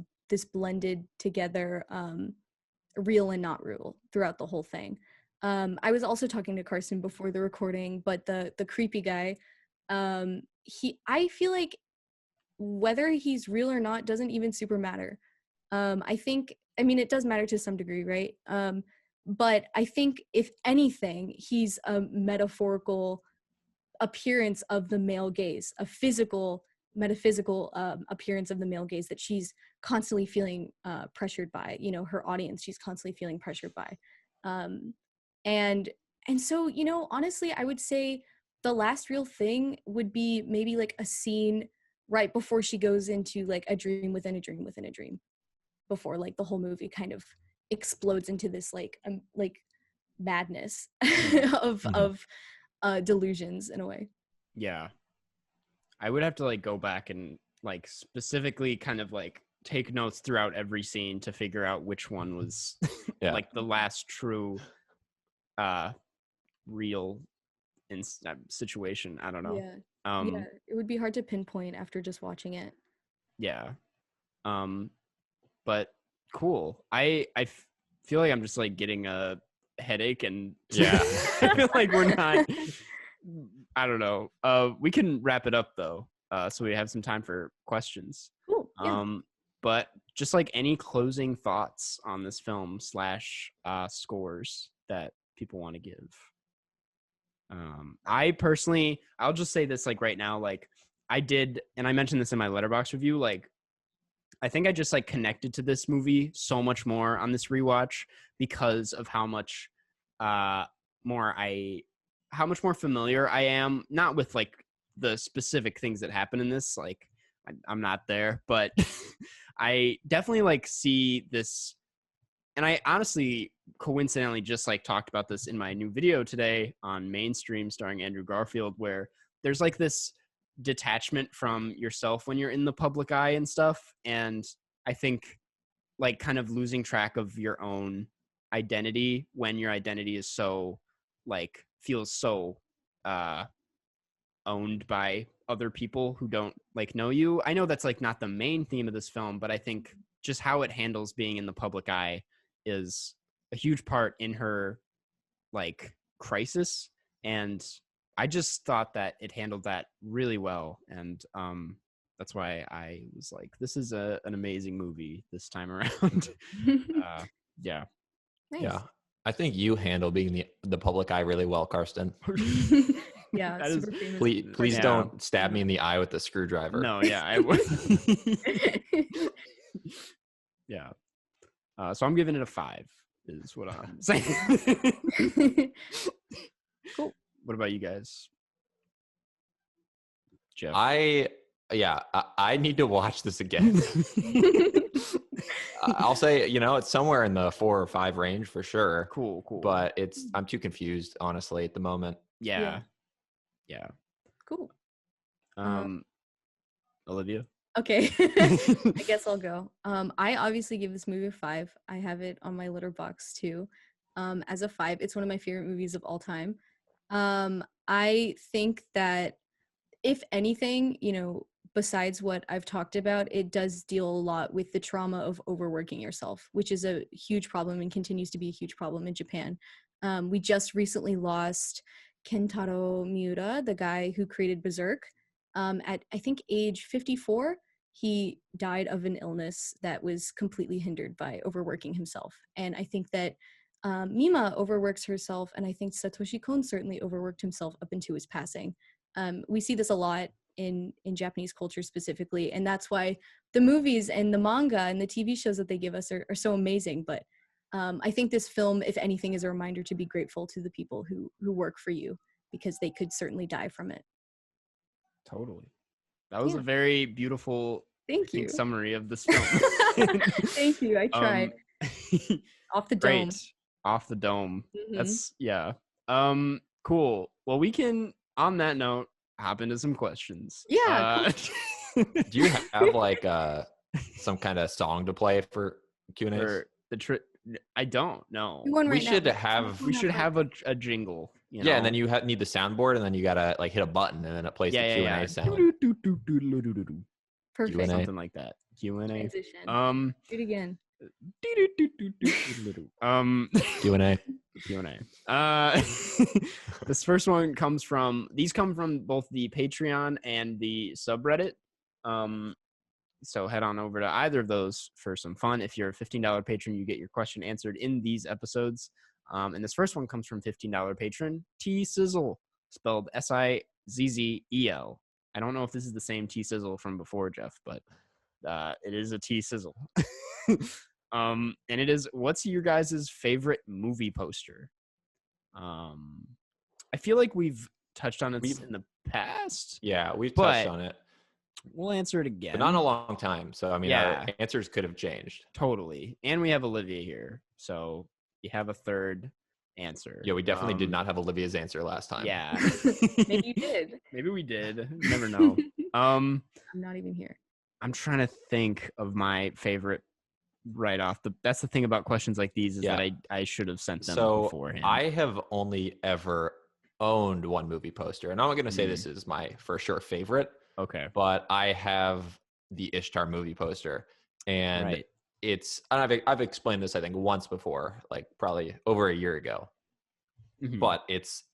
blended together real and not real throughout the whole thing. I was also talking to Karsten before the recording, but the creepy guy, I feel like whether he's real or not doesn't even super matter. I mean, it does matter to some degree, right? But I think if anything, he's a metaphorical appearance of the male gaze, a physical, metaphysical appearance of the male gaze that she's constantly feeling pressured by. Her audience, she's constantly feeling pressured by. And so, honestly, I would say the last real thing would be maybe like a scene right before she goes into like a dream within a dream within a dream, before like the whole movie kind of explodes into this like madness of delusions in a way. Yeah, I would have to like go back and like specifically kind of like take notes throughout every scene to figure out which one was like the last true real situation. I don't know. Yeah, it would be hard to pinpoint after just watching it. Yeah. But cool. I feel like I'm just like getting a headache, and I feel like we're not. I don't know. We can wrap it up though, so we have some time for questions. Cool. Yeah. But just like any closing thoughts on this film / scores that people want to give. I personally, I'll just say this like right now, like I did, and I mentioned this in my Letterboxd review, like I think I just like connected to this movie so much more on this rewatch because of how much more familiar I am, not with like the specific things that happen in this, like I'm not there, but I definitely like see this. And I honestly, coincidentally, just like talked about this in my new video today on Mainstream starring Andrew Garfield, where there's like this detachment from yourself when you're in the public eye and stuff. And I think like kind of losing track of your own identity when your identity is so like feels so owned by other people who don't like know you. I know that's like not the main theme of this film, but I think just how it handles being in the public eye is a huge part in her like crisis, and I just thought that it handled that really well, and that's why I was like, this is an amazing movie this time around. Yeah. Nice. Yeah. I think you handle being the public eye really well, Karsten. Yeah, That is- super famous. Please Yeah. don't stab me in the eye with the screwdriver. No, yeah, I would. Yeah. So I'm giving it a 5, is what I'm saying. Cool. What about you guys? Jeff? I need to watch this again. I'll say, it's somewhere in the 4 or 5 range for sure. Cool. But I'm too confused, honestly, at the moment. Yeah. Cool. Olivia? Okay. I guess I'll go. I obviously give this movie a 5. I have it on my Letterboxd too. As a 5. It's one of my favorite movies of all time. I think that if anything, besides what I've talked about, it does deal a lot with the trauma of overworking yourself, which is a huge problem and continues to be a huge problem in Japan. We just recently lost Kentaro Miura, the guy who created Berserk. At, I think, age 54, he died of an illness that was completely hindered by overworking himself. And I think that Mima overworks herself, and I think Satoshi Kon certainly overworked himself up into his passing. We see this a lot in Japanese culture specifically, and that's why the movies and the manga and the TV shows that they give us are so amazing. But I think this film, if anything, is a reminder to be grateful to the people who work for you, because they could certainly die from it. Totally. That was a very beautiful summary of this film. Thank you. I tried. Off the dome. Off the dome. Mm-hmm. That's cool. Well, we can, on that note, hop into some questions. Yeah. Cool. Do you have like some kind of song to play for Q&As? For the I don't know. We should have a jingle. Yeah, and then you need the soundboard, and then you gotta like hit a button, and then it plays the Q&A sound. Perfect. Something like that. Q&A. Transition. Do it again. Q&A. This first one come from both the Patreon and the subreddit. So head on over to either of those for some fun. If you're a $15 patron, you get your question answered in these episodes. And this first one comes from $15 patron T Sizzle, spelled Sizzel. I don't know if this is the same T Sizzle from before, Jeff, but it is a T Sizzle. And it is, what's your guys' favorite movie poster? I feel like we've touched on it in the past. Yeah, we've touched on it. We'll answer it again. But not in a long time. So, I mean, our answers could have changed. Totally. And we have Olivia here. So you have a third answer. Yeah, we definitely did not have Olivia's answer last time. Yeah. Maybe you did. Maybe we did. You never know. I'm not even here. I'm trying to think of my favorite right off. That's the thing about questions like these is that I should have sent them beforehand. I have only ever owned one movie poster. And I'm not going to say this is my for sure favorite. Okay. But I have the Ishtar movie poster, and I've explained this, I think, once before, like probably over a year ago, but it's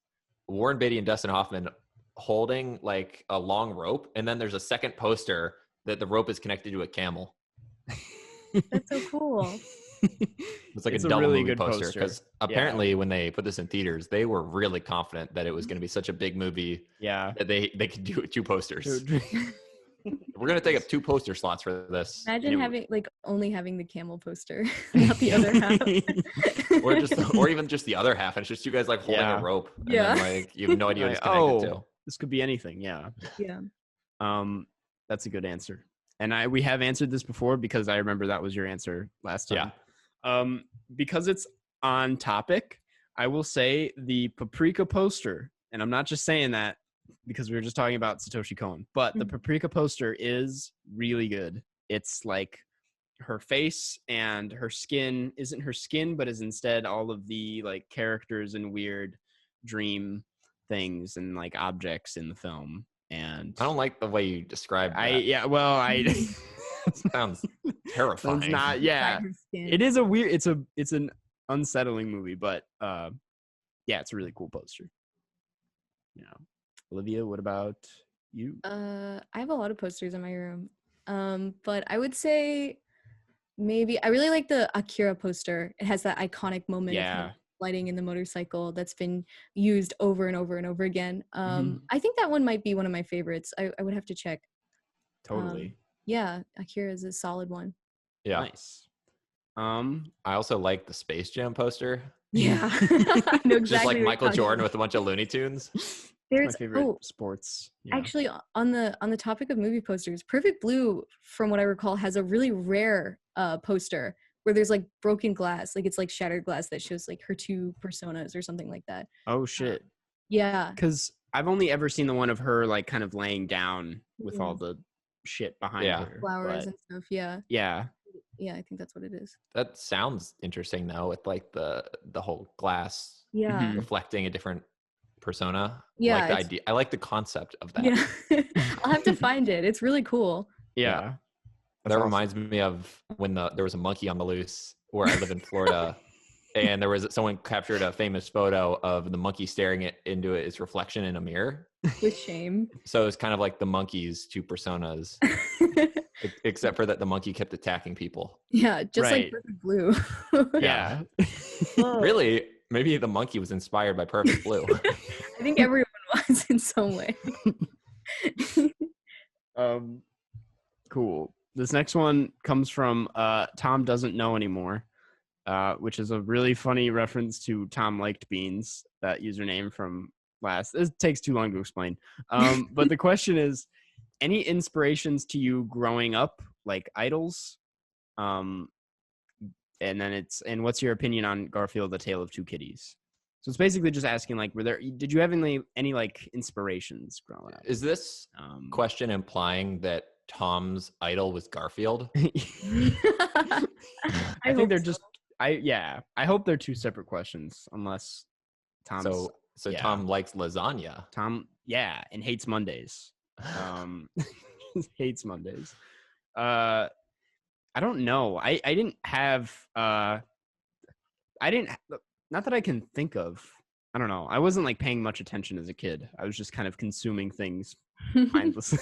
Warren Beatty and Dustin Hoffman holding like a long rope. And then there's a second poster that the rope is connected to a camel. That's so cool. It's like a double really movie poster because apparently when they put this in theaters, they were really confident that it was going to be such a big movie that they could do 2 posters. We're going to take up 2 poster slots for this. Imagine only having the camel poster, not the other half. or even just the other half. And it's just you guys like holding a rope. And then, like, you have no idea what it's connected to. This could be anything. Yeah. Yeah. That's a good answer. And we have answered this before because I remember that was your answer last time. Yeah. Because it's on topic, I will say the Paprika poster, and I'm not just saying that because we were just talking about Satoshi Kon, but the Paprika poster is really good. It's like her face and her skin isn't her skin, but is instead all of the like characters and weird dream things and like objects in the film. And I don't like the way you describe that. Sounds terrifying. It is a weird. It's an unsettling movie, but yeah, it's a really cool poster. You know, Olivia, what about you? I have a lot of posters in my room. But I would say maybe I really like the Akira poster. It has that iconic moment of him sliding in the motorcycle that's been used over and over and over again. I think that one might be one of my favorites. I would have to check. Totally. Yeah, Akira is a solid one. Yeah. Nice. I also like the Space Jam poster. Yeah. I know exactly. Just like Michael Jordan with a bunch of Looney Tunes. There's my favorite sports. Yeah. Actually, on the topic of movie posters, Perfect Blue, from what I recall, has a really rare poster where there's like broken glass, like it's like shattered glass that shows like her two personas or something like that. Oh shit. Yeah. Because I've only ever seen the one of her like kind of laying down with all the shit behind her. Flowers and stuff. Yeah. Yeah. Yeah, I think that's what it is. That sounds interesting though, with like the whole glass reflecting a different persona. Yeah. I like the idea. I like the concept of that. Yeah. I'll have to find it. It's really cool. Yeah. That reminds me of when there was a monkey on the loose where I live in Florida. And someone captured a famous photo of the monkey staring into its reflection in a mirror. With shame. So it's kind of like the monkey's two personas, except for that the monkey kept attacking people. Yeah, just like Perfect Blue. Yeah. Really? Maybe the monkey was inspired by Perfect Blue. I think everyone was in some way. Cool. This next one comes from Tom Doesn't Know Anymore. Which is a really funny reference to Tom Liked Beans, that username from last. It takes too long to explain. But the question is, any inspirations to you growing up, like idols? And what's your opinion on Garfield: A Tale of Two Kitties? So it's basically just asking, like, did you have any like inspirations growing up? Is this question implying that Tom's idol was Garfield? I think they're just. I hope they're two separate questions, unless Tom's. So Tom likes lasagna. Tom, and hates Mondays. Hates Mondays. I don't know. I didn't have. Not that I can think of. I don't know. I wasn't like paying much attention as a kid. I was just kind of consuming things mindlessly.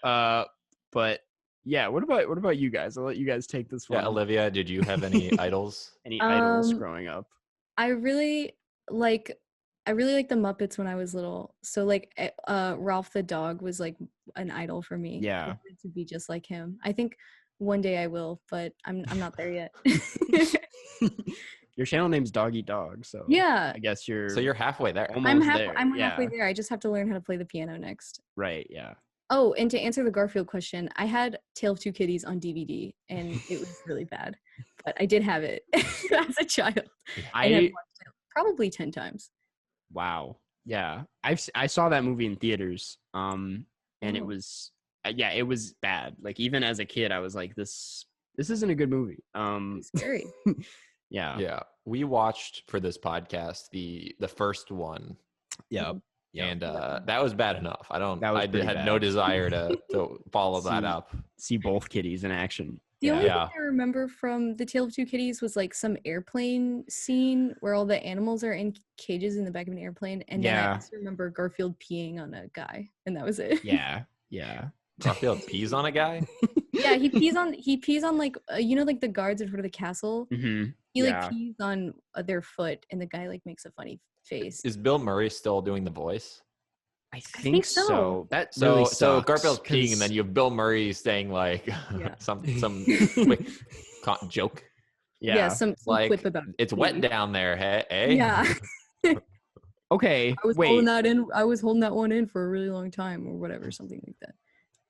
But. Yeah, what about you guys? I'll let you guys take this one. Yeah, Olivia, did you have any idols? Any idols growing up? I really like the Muppets when I was little. So like Ralph the dog was like an idol for me. Yeah. I wanted to be just like him. I think one day I will, but I'm not there yet. Your channel name's Dog Eat Dog, so yeah. I guess you're halfway there. Almost there. I'm halfway there. I just have to learn how to play the piano next. Right, yeah. Oh, and to answer the Garfield question, I had Tale of Two Kitties on DVD, and it was really bad. But I did have it as a child. I watched it probably 10 times. Wow. Yeah. I saw that movie in theaters, and it was it was bad. Like, even as a kid, I was like, this isn't a good movie. It's scary. Yeah. We watched for this podcast the first one. Yeah. And that was bad enough. I had bad. No desire to follow that up. See both kitties in action. The only thing I remember from the Tale of Two Kitties was like some airplane scene where all the animals are in cages in the back of an airplane, and then I also remember Garfield peeing on a guy, and that was it. Yeah. Garfield pees on a guy? Yeah, he pees on like like the guards in front of the castle. Mm-hmm. He like pees on their foot, and the guy like makes a funny face. Is Bill Murray still doing the voice? I think so. That so really so Garfield's peeing, and then you have Bill Murray saying like some quick joke. Yeah, some like quip about it's wet down there. Hey. Yeah. Okay. I was holding that one in for a really long time, or whatever, something like that.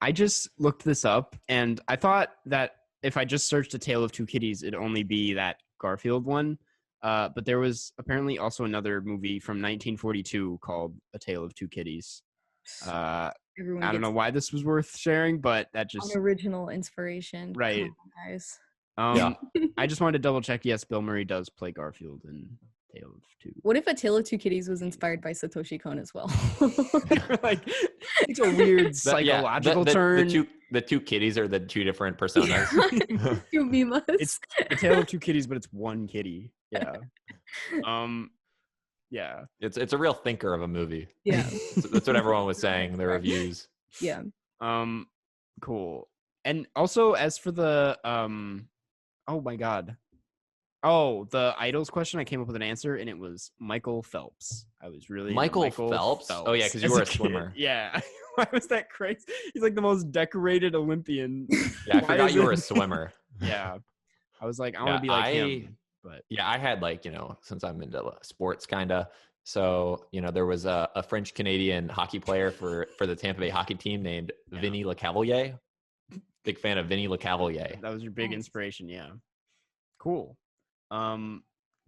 I just looked this up, and I thought that if I just searched A Tale of Two Kitties, it'd only be that Garfield one. But there was apparently also another movie from 1942 called A Tale of Two Kitties. I don't know why this was worth sharing, but that just original inspiration. Right. Come on, guys. I just wanted to double check. Yes, Bill Murray does play Garfield in Tale of Two. What if A Tale of Two Kitties was inspired by Satoshi Kon as well? Like, it's a weird psychological turn. The two kitties are the two different personas. Two Mimas. It's A Tale of Two Kitties, but it's one kitty. Yeah. Yeah. It's a real thinker of a movie. Yeah. That's what everyone was saying in the reviews. Yeah. Cool. And also, as for the oh my god. Oh, the idols question, I came up with an answer, and it was Michael Phelps. I was really Michael Phelps? Oh yeah, because you were a swimmer. Yeah. Why was that crazy? He's like the most decorated Olympian. Yeah, I forgot you were a swimmer. Yeah. I was like, I want to be like him. But yeah, I had like, since I'm into sports kind of. So, there was a French Canadian hockey player for the Tampa Bay hockey team named Vinny Lecavalier. Big fan of Vinny Lecavalier. That was your big inspiration. Yeah. Cool.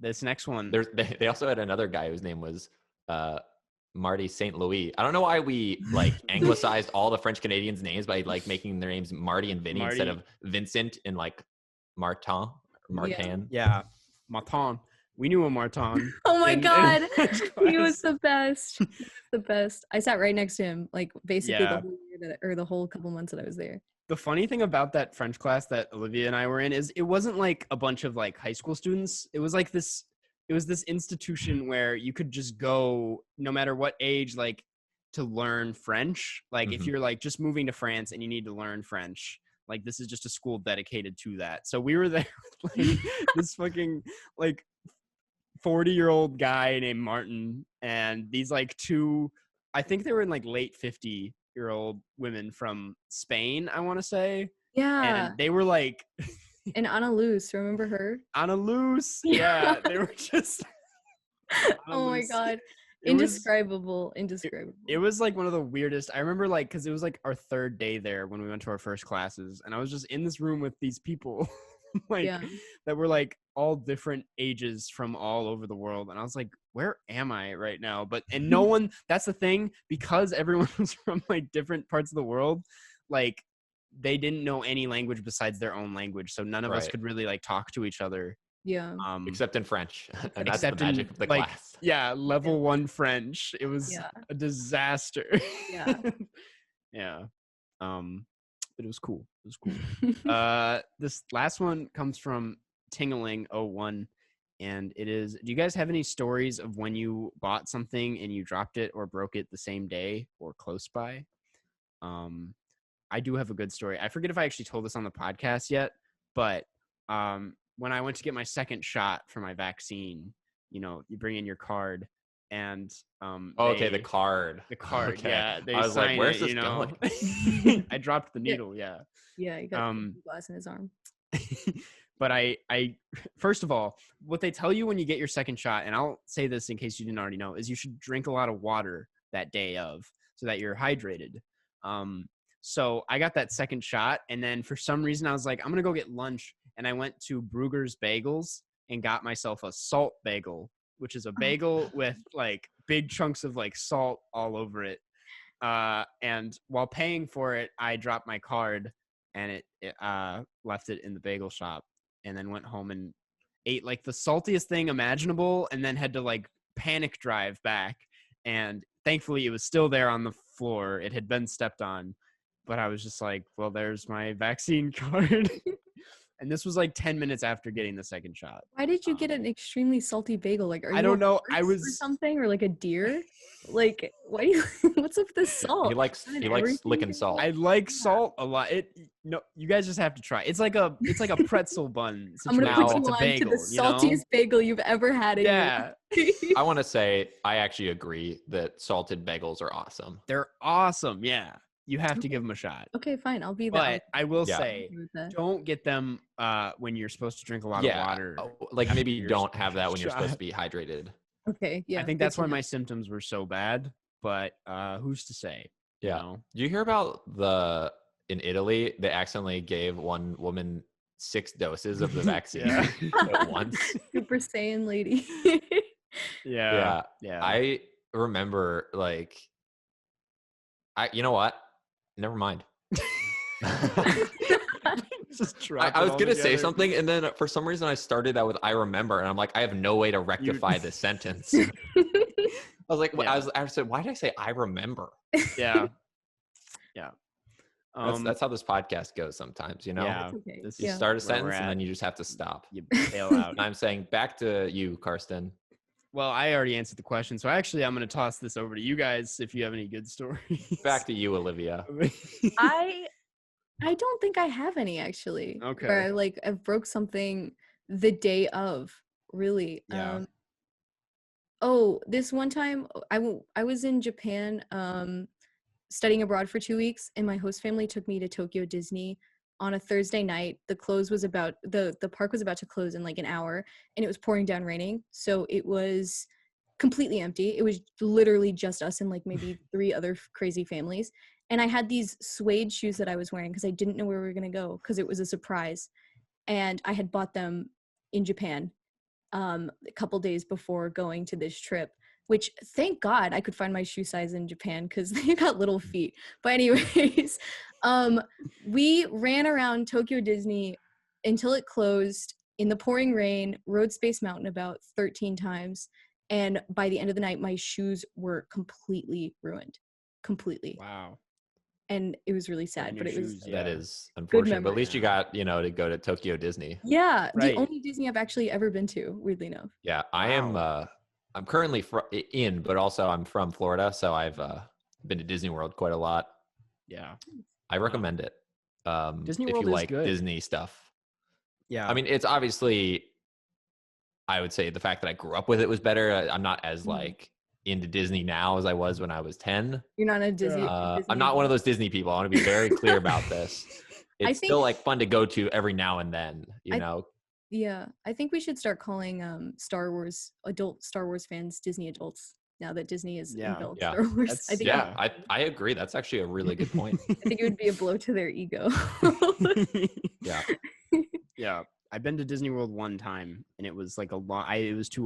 This next one. They also had another guy whose name was Marty St. Louis. I don't know why we like anglicized all the French Canadians' names by like making their names Marty and Vinny instead of Vincent and like Martin. Yeah. Martin. We knew a Martin. Oh my god. He was the best. The best. I sat right next to him, like basically the whole year or the whole couple months that I was there. The funny thing about that French class that Olivia and I were in is it wasn't like a bunch of like high school students. It was like this institution where you could just go no matter what age, like to learn French. Like if you're like just moving to France and you need to learn French, like this is just a school dedicated to that. So we were there with like this fucking like 40-year-old guy named Martin and these like two, I think they were in like late 50-year-old women from Spain, I want to say. Yeah. And they were like and Ana Luz, remember her? Ana Luz. Yeah, they were just oh my god. Indescribable. It was like one of the weirdest. I remember like because it was like our third day there when we went to our first classes, and I was just in this room with these people that were like all different ages from all over the world, and I was like, where am I right now? And no one, that's the thing, because everyone was from like different parts of the world, like they didn't know any language besides their own language, so none of us could really like talk to each other. Yeah. Except in French. And that's the magic of the class. Yeah, level 1 French. It was a disaster. Yeah. Yeah. But it was cool. This last one comes from Tingling01, and it is, do you guys have any stories of when you bought something and you dropped it or broke it the same day or close by? I do have a good story. I forget if I actually told this on the podcast yet, but when I went to get my second shot for my vaccine, you bring in your card and the card. Okay. Yeah. I was like, where's this going? I dropped the needle. Yeah. Yeah, he got a glass in his arm. But I first of all, what they tell you when you get your second shot, and I'll say this in case you didn't already know, is you should drink a lot of water that day of so that you're hydrated. So I got that second shot, and then for some reason I was like, I'm gonna go get lunch, and I went to Brugger's Bagels and got myself a salt bagel, which is a bagel with like big chunks of like salt all over it. And while paying for it, I dropped my card and it left it in the bagel shop, and then went home and ate like the saltiest thing imaginable, and then had to like panic drive back. And thankfully it was still there on the floor. It had been stepped on, but I was just like, well, there's my vaccine card. And this was like 10 minutes after getting the second shot. Why did you get an extremely salty bagel? Like, are you I don't know. I was or something, or like a deer. Like, why do you? What's up with this salt? He likes licking salt. I like salt a lot. You guys just have to try. It's like a pretzel bun. I'm gonna put you on to the saltiest bagel you've ever had in your life. I want to say I actually agree that salted bagels are awesome. They're awesome. Yeah. You have to give them a shot. Okay, fine. I'll be there. But I will say, don't get them when you're supposed to drink a lot of water. Like maybe don't have that when you're supposed to be hydrated. Okay, yeah. I think that's why my symptoms were so bad, but who's to say? Yeah. You know? Do you hear about in Italy, they accidentally gave one woman 6 doses of the vaccine at once? Super Saiyan lady. Yeah. I remember you know what? Never mind. I was gonna say something, and then for some reason I started that with "I remember," and I'm like, I have no way to rectify this sentence. I was like, I said, why did I say "I remember"? Yeah. That's how this podcast goes sometimes, you know. Yeah. Okay. You start a sentence and then you just have to stop. You bail out. I'm saying back to you, Karsten. Well, I already answered the question, so actually I'm going to toss this over to you guys if you have any good stories. Back to you, Olivia. I don't think I have any, actually. Okay. Where I broke something the day of, really. Yeah. This one time I was in Japan studying abroad for 2 weeks, and my host family took me to Tokyo Disney on a Thursday night. The park was about to close in like an hour, and it was pouring down raining, so it was completely empty. It was literally just us and like maybe 3 other crazy families. And I had these suede shoes that I was wearing because I didn't know where we were gonna go because it was a surprise, and I had bought them in Japan a couple days before going to this trip, which thank God I could find my shoe size in Japan because they got little feet. But anyways, we ran around Tokyo Disney until it closed in the pouring rain, rode Space Mountain about 13 times. And by the end of the night, my shoes were completely ruined. Completely. Wow. And it was really sad, but it was that is unfortunate. But at least you got, to go to Tokyo Disney. Yeah, right. The only Disney I've actually ever been to, weirdly enough. Yeah, I'm currently but also I'm from Florida, so I've been to Disney World quite a lot. Yeah, I recommend it. Disney if World you is like good. Disney stuff. Yeah, I mean, it's obviously, I would say the fact that I grew up with it was better. I'm not as into Disney now as I was when I was 10. You're not a Disney. I'm not one of those Disney people. I want to be very clear about this. It's still like fun to go to every now and then, you know. Yeah, I think we should start calling adult Star Wars fans Disney adults now that Disney is enveloped Star Wars. I agree. That's actually a really good point. I think it would be a blow to their ego. Yeah. Yeah. I've been to Disney World one time, and it was like it was too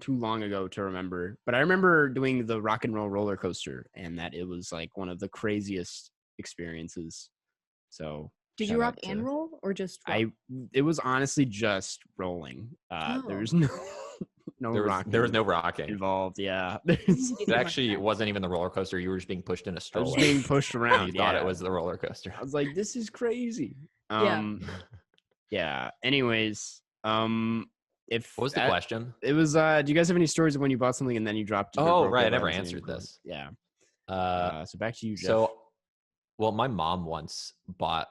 long ago to remember. But I remember doing the Rock and Roll roller coaster, and that it was like one of the craziest experiences. So did you rock and roll or just rock? It was honestly just rolling. There's no rocking. There was no rocking involved. Yeah. It actually wasn't even the roller coaster. You were just being pushed in a stroller. I was just being pushed around. You thought it was the roller coaster. I was like, this is crazy. Yeah. Anyways, what was the question? It was do you guys have any stories of when you bought something and then you dropped it? Oh, right. I never answered this. Yeah. So back to you, Jeff. Well, my mom once bought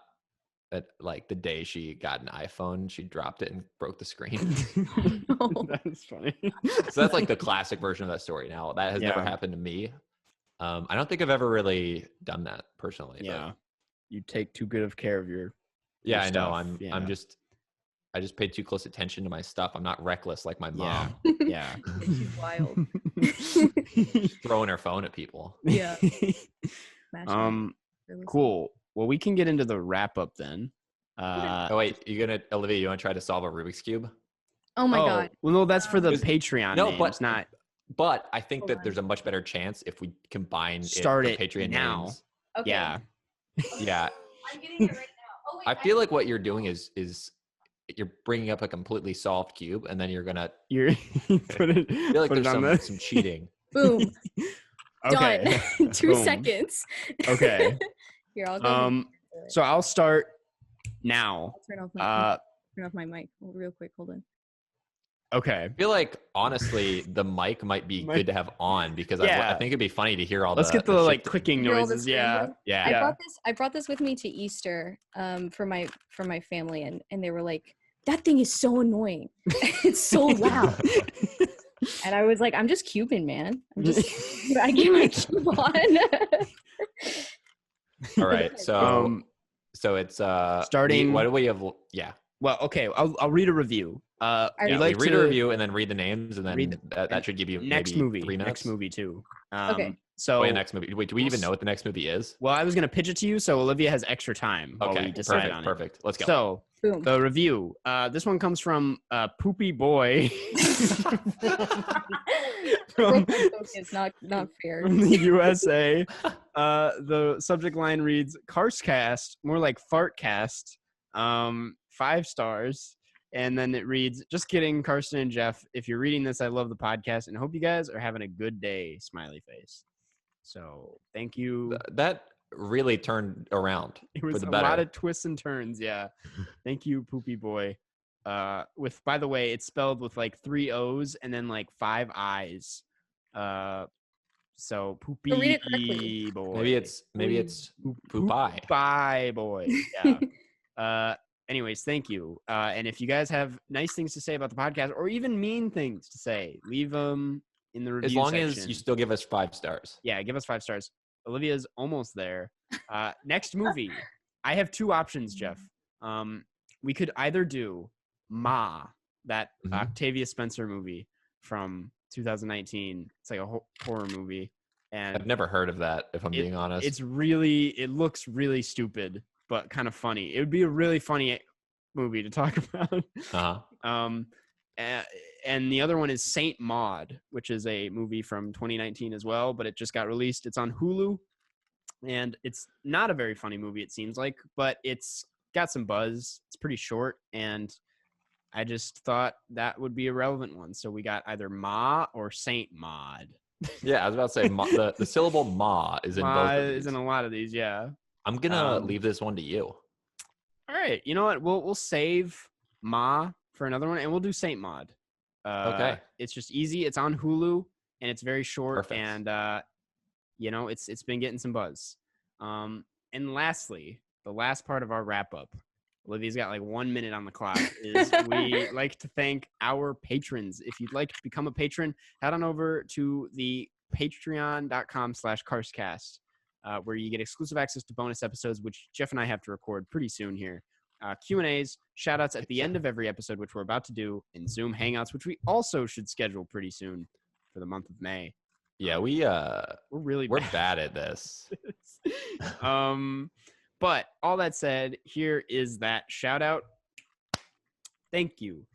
like the day she got an iPhone, she dropped it and broke the screen. That's funny. So that's like the classic version of that story. Now that has never happened to me. I don't think I've ever really done that personally. Yeah. But you take too good of care of your I know. stuff. I just paid too close attention to my stuff. I'm not reckless like my mom. Yeah. She's wild. Throwing her phone at people. Yeah. Cool. Well, we can get into the wrap up then. Olivia, you want to try to solve a Rubik's Cube? Oh my God. Well, no, that's for the Patreon names, not. But I think that there's a much better chance if we combine Patreon now. names. Okay. Yeah. Yeah. I'm getting it right now. Oh, wait, I feel like what you're doing is you're bringing up a completely solved cube, and then you're gonna put it. I feel like there's some cheating. Boom. Okay. Done. 2 seconds. Okay. Here, I'll go. So I'll start now. I'll turn off my mic real quick. Hold on. Okay. I feel like honestly, the mic might be good to have on because I think it'd be funny to hear all. Let's get the like clicking noises. Yeah. I brought this with me to Easter for my family, and they were like, "That thing is so annoying. It's so loud." And I was like, "I'm just Cuban, man. I get my cube on." All right. So it's starting. What do we have? Yeah. Well, okay. I'll read a review. Read a review and then read the names, and then that should give you next maybe movie. 3 minutes. Next movie too. Okay. So next movie. Wait, do we even know what the next movie is? Well, I was gonna pitch it to you, so Olivia has extra time while we decide on it. Perfect. Let's go. So boom. The review. This one comes from Poopy Boy. It's not fair. From the USA. The subject line reads, Karstcast, more like Fartcast. 5 stars. And then it reads, just kidding, Karsten and Jeff. If you're reading this, I love the podcast and hope you guys are having a good day. Smiley face. So thank you. That really turned around. It was for the a better. lot of twists and turns. Yeah. Thank you, Poopy Boy. By the way, it's spelled with like 3 O's and then like 5 I's. So Poopy read it correctly. Boy. Maybe it's Poopy. Bye boy. Yeah. Anyways, thank you. And if you guys have nice things to say about the podcast or even mean things to say, leave them in the review as long section. as you still give us 5 stars. Yeah, give us 5 stars. Olivia's almost there. Next movie. I have 2 options, Jeff. We could either do Ma, that Octavia Spencer movie from 2019. It's like a horror movie. And I've never heard of that, if I'm being honest. It looks really stupid, but kind of funny. It would be a really funny movie to talk about. And the other one is Saint Maud, which is a movie from 2019 as well, but it just got released. It's on Hulu, and it's not a very funny movie, it seems like, but it's got some buzz. It's pretty short, and I just thought that would be a relevant one. So we got either Ma or Saint Maud. Yeah, I was about to say the syllable Ma is in both of these. Is in a lot of these, yeah. I'm gonna leave this one to you. All right, you know what? We'll save Ma for another one, and we'll do Saint Maud. Okay. It's just easy. It's on Hulu, and it's very short. Perfect. And it's been getting some buzz. And lastly, the last part of our wrap up. Olivia's got like 1 minute on the clock. Is we like to thank our patrons. If you'd like to become a patron, head on over to the patreon.com/Karstcast, where you get exclusive access to bonus episodes, which Jeff and I have to record pretty soon here. Q&As, shout-outs at the end of every episode, which we're about to do, and Zoom Hangouts, which we also should schedule pretty soon for the month of May. Yeah, we're bad at this. But all that said, here is that shout-out. Thank you.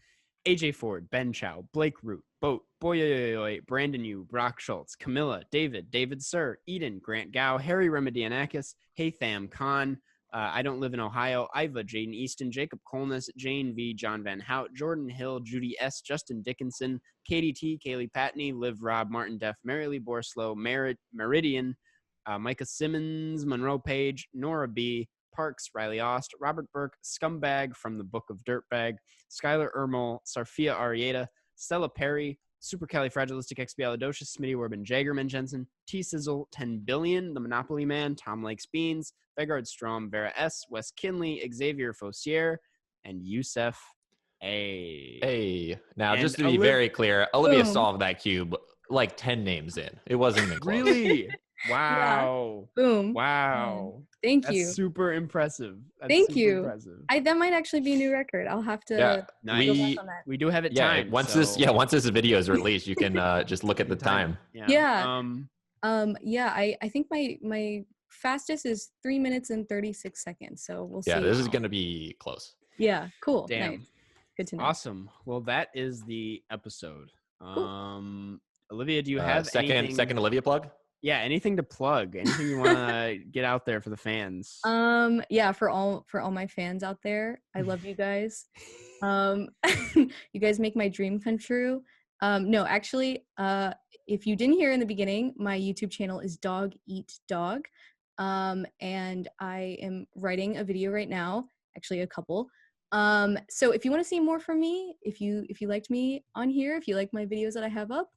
AJ Ford, Ben Chow, Blake Root, Boat, Boy, Brandon Yu, Brock Schultz, Camilla, David Sir, Eden, Grant Gow, Harry Remedianakis, Haytham Khan, I Don't Live in Ohio, Iva, Jaden Easton, Jacob Colness, Jane V, John Van Hout, Jordan Hill, Judy S, Justin Dickinson, Katie T, Kaylee Patney, Liv Rob, Martin Deff, Mary Lee Borslow, Meridian, Micah Simmons, Monroe Page, Nora B, Parks, Riley Ost, Robert Burke, Scumbag from the Book of Dirtbag, Skylar Ermel, Sarfia Arieta, Stella Perry, Supercalifragilisticexpialidocious, Smitty Werbin, Jagerman Jensen, T Sizzle, 10 Billion, The Monopoly Man, Tom Lakes Beans, Vegard Strom, Vera S, Wes Kinley, Xavier Fossier, and Youssef A. Hey, now just to be very clear, Olivia solved that cube like 10 names in. It wasn't even close. Really? Wow. Yeah. Boom. Wow. Thank That's you. Super impressive. Thank you. Impressive. That might actually be a new record. I'll have to go back on that. We do have it timed. Once this video is released, you can just look at the time. Yeah. I think my fastest is 3 minutes and 36 seconds. So we'll see. Yeah, this is gonna be close. Yeah, cool. Damn. Nice. Good to know. Awesome. Well, that is the episode. Cool. Olivia, do you have second Olivia plug? Yeah, anything to plug? Anything you want to get out there for the fans? Yeah, for all my fans out there, I love you guys. You guys make my dream come true. No, actually, if you didn't hear in the beginning, my YouTube channel is Dog Eat Dog, and I am writing a video right now, actually a couple. So if you want to see more from me, if you liked me on here, if you like my videos that I have up,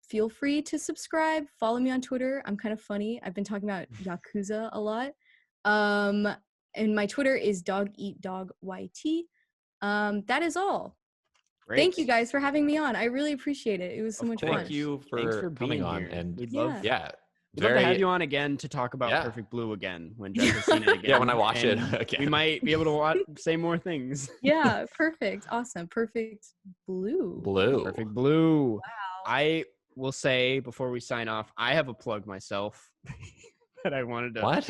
feel free to subscribe. Follow me on Twitter. I'm kind of funny. I've been talking about Yakuza a lot. And my Twitter is DogEatDogYT. That is all. Great. Thank you guys for having me on. I really appreciate it. It was so much fun. Thank you for coming on. And we'd love to have you on again to talk about Perfect Blue again when Jeff has seen it again. Yeah, when I watch it again. We might be able to say more things. Yeah, perfect. Awesome. Perfect Blue. Perfect Blue. Wow. I will say before we sign off, I have a plug myself that I wanted to. What?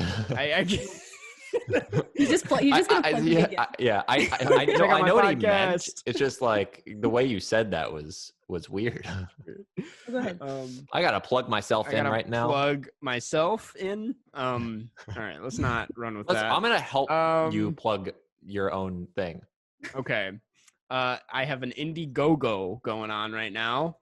He's just gonna plug it again. I know what he meant. It's just like the way you said that was weird. Go ahead. I gotta plug myself in right now. Plug myself in. All right, let's not run with that. I'm gonna help you plug your own thing. Okay. I have an Indiegogo going on right now.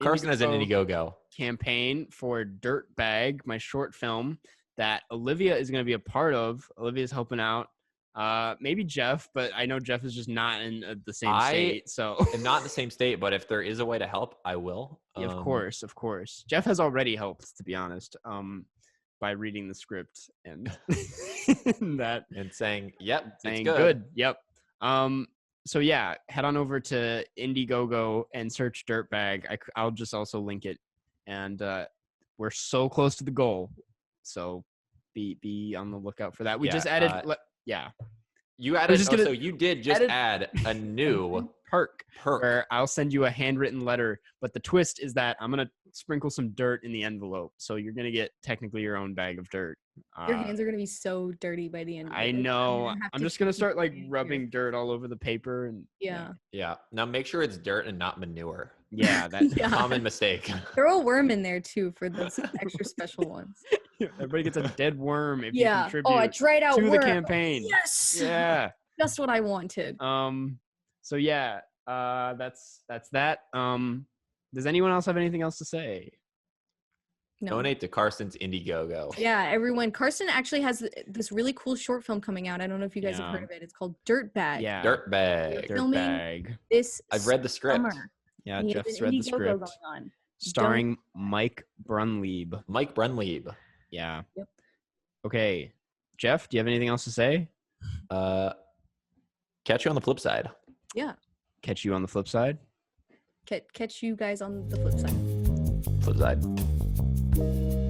Karsten has an Indiegogo campaign for Dirtbag, my short film that Olivia is going to be a part of. Olivia's helping out. Maybe Jeff, but I know Jeff is just not in the same state. So I'm not in the same state, but if there is a way to help, I will. Yeah, of course. Jeff has already helped, to be honest, by reading the script and that and saying, "Yep, saying it's good." Yep. So yeah, head on over to Indiegogo and search Dirtbag. I'll just also link it, and we're so close to the goal. So be on the lookout for that. We just added. You added. So you did just add a new perk where I'll send you a handwritten letter, but the twist is that I'm gonna sprinkle some dirt in the envelope, so you're gonna get technically your own bag of dirt. Your hands are gonna be so dirty by the end of it. I know. I'm just gonna start like rubbing dirt all over the paper and yeah. Now make sure it's dirt and not manure. Yeah, that's a common mistake. Throw a worm in there too for those extra special ones. Everybody gets a dead worm if you contribute a dried out to worm. the campaign. Yes. Yeah. Just what I wanted. So yeah, that's that. Does anyone else have anything else to say? No. Donate to Karsten's Indiegogo. Yeah, everyone. Karsten actually has this really cool short film coming out. I don't know if you guys have heard of it. It's called Dirtbag. Yeah. Dirtbag. Dirtbag. I've read the script. Summer. Yeah, Jeff's read the script. Starring Mike Brunlieb. Mike Brunlieb. Yeah. Yep. Okay. Jeff, do you have anything else to say? Catch you on the flip side. Yeah. Catch you on the flip side? Catch you guys on the flip side. Flip side.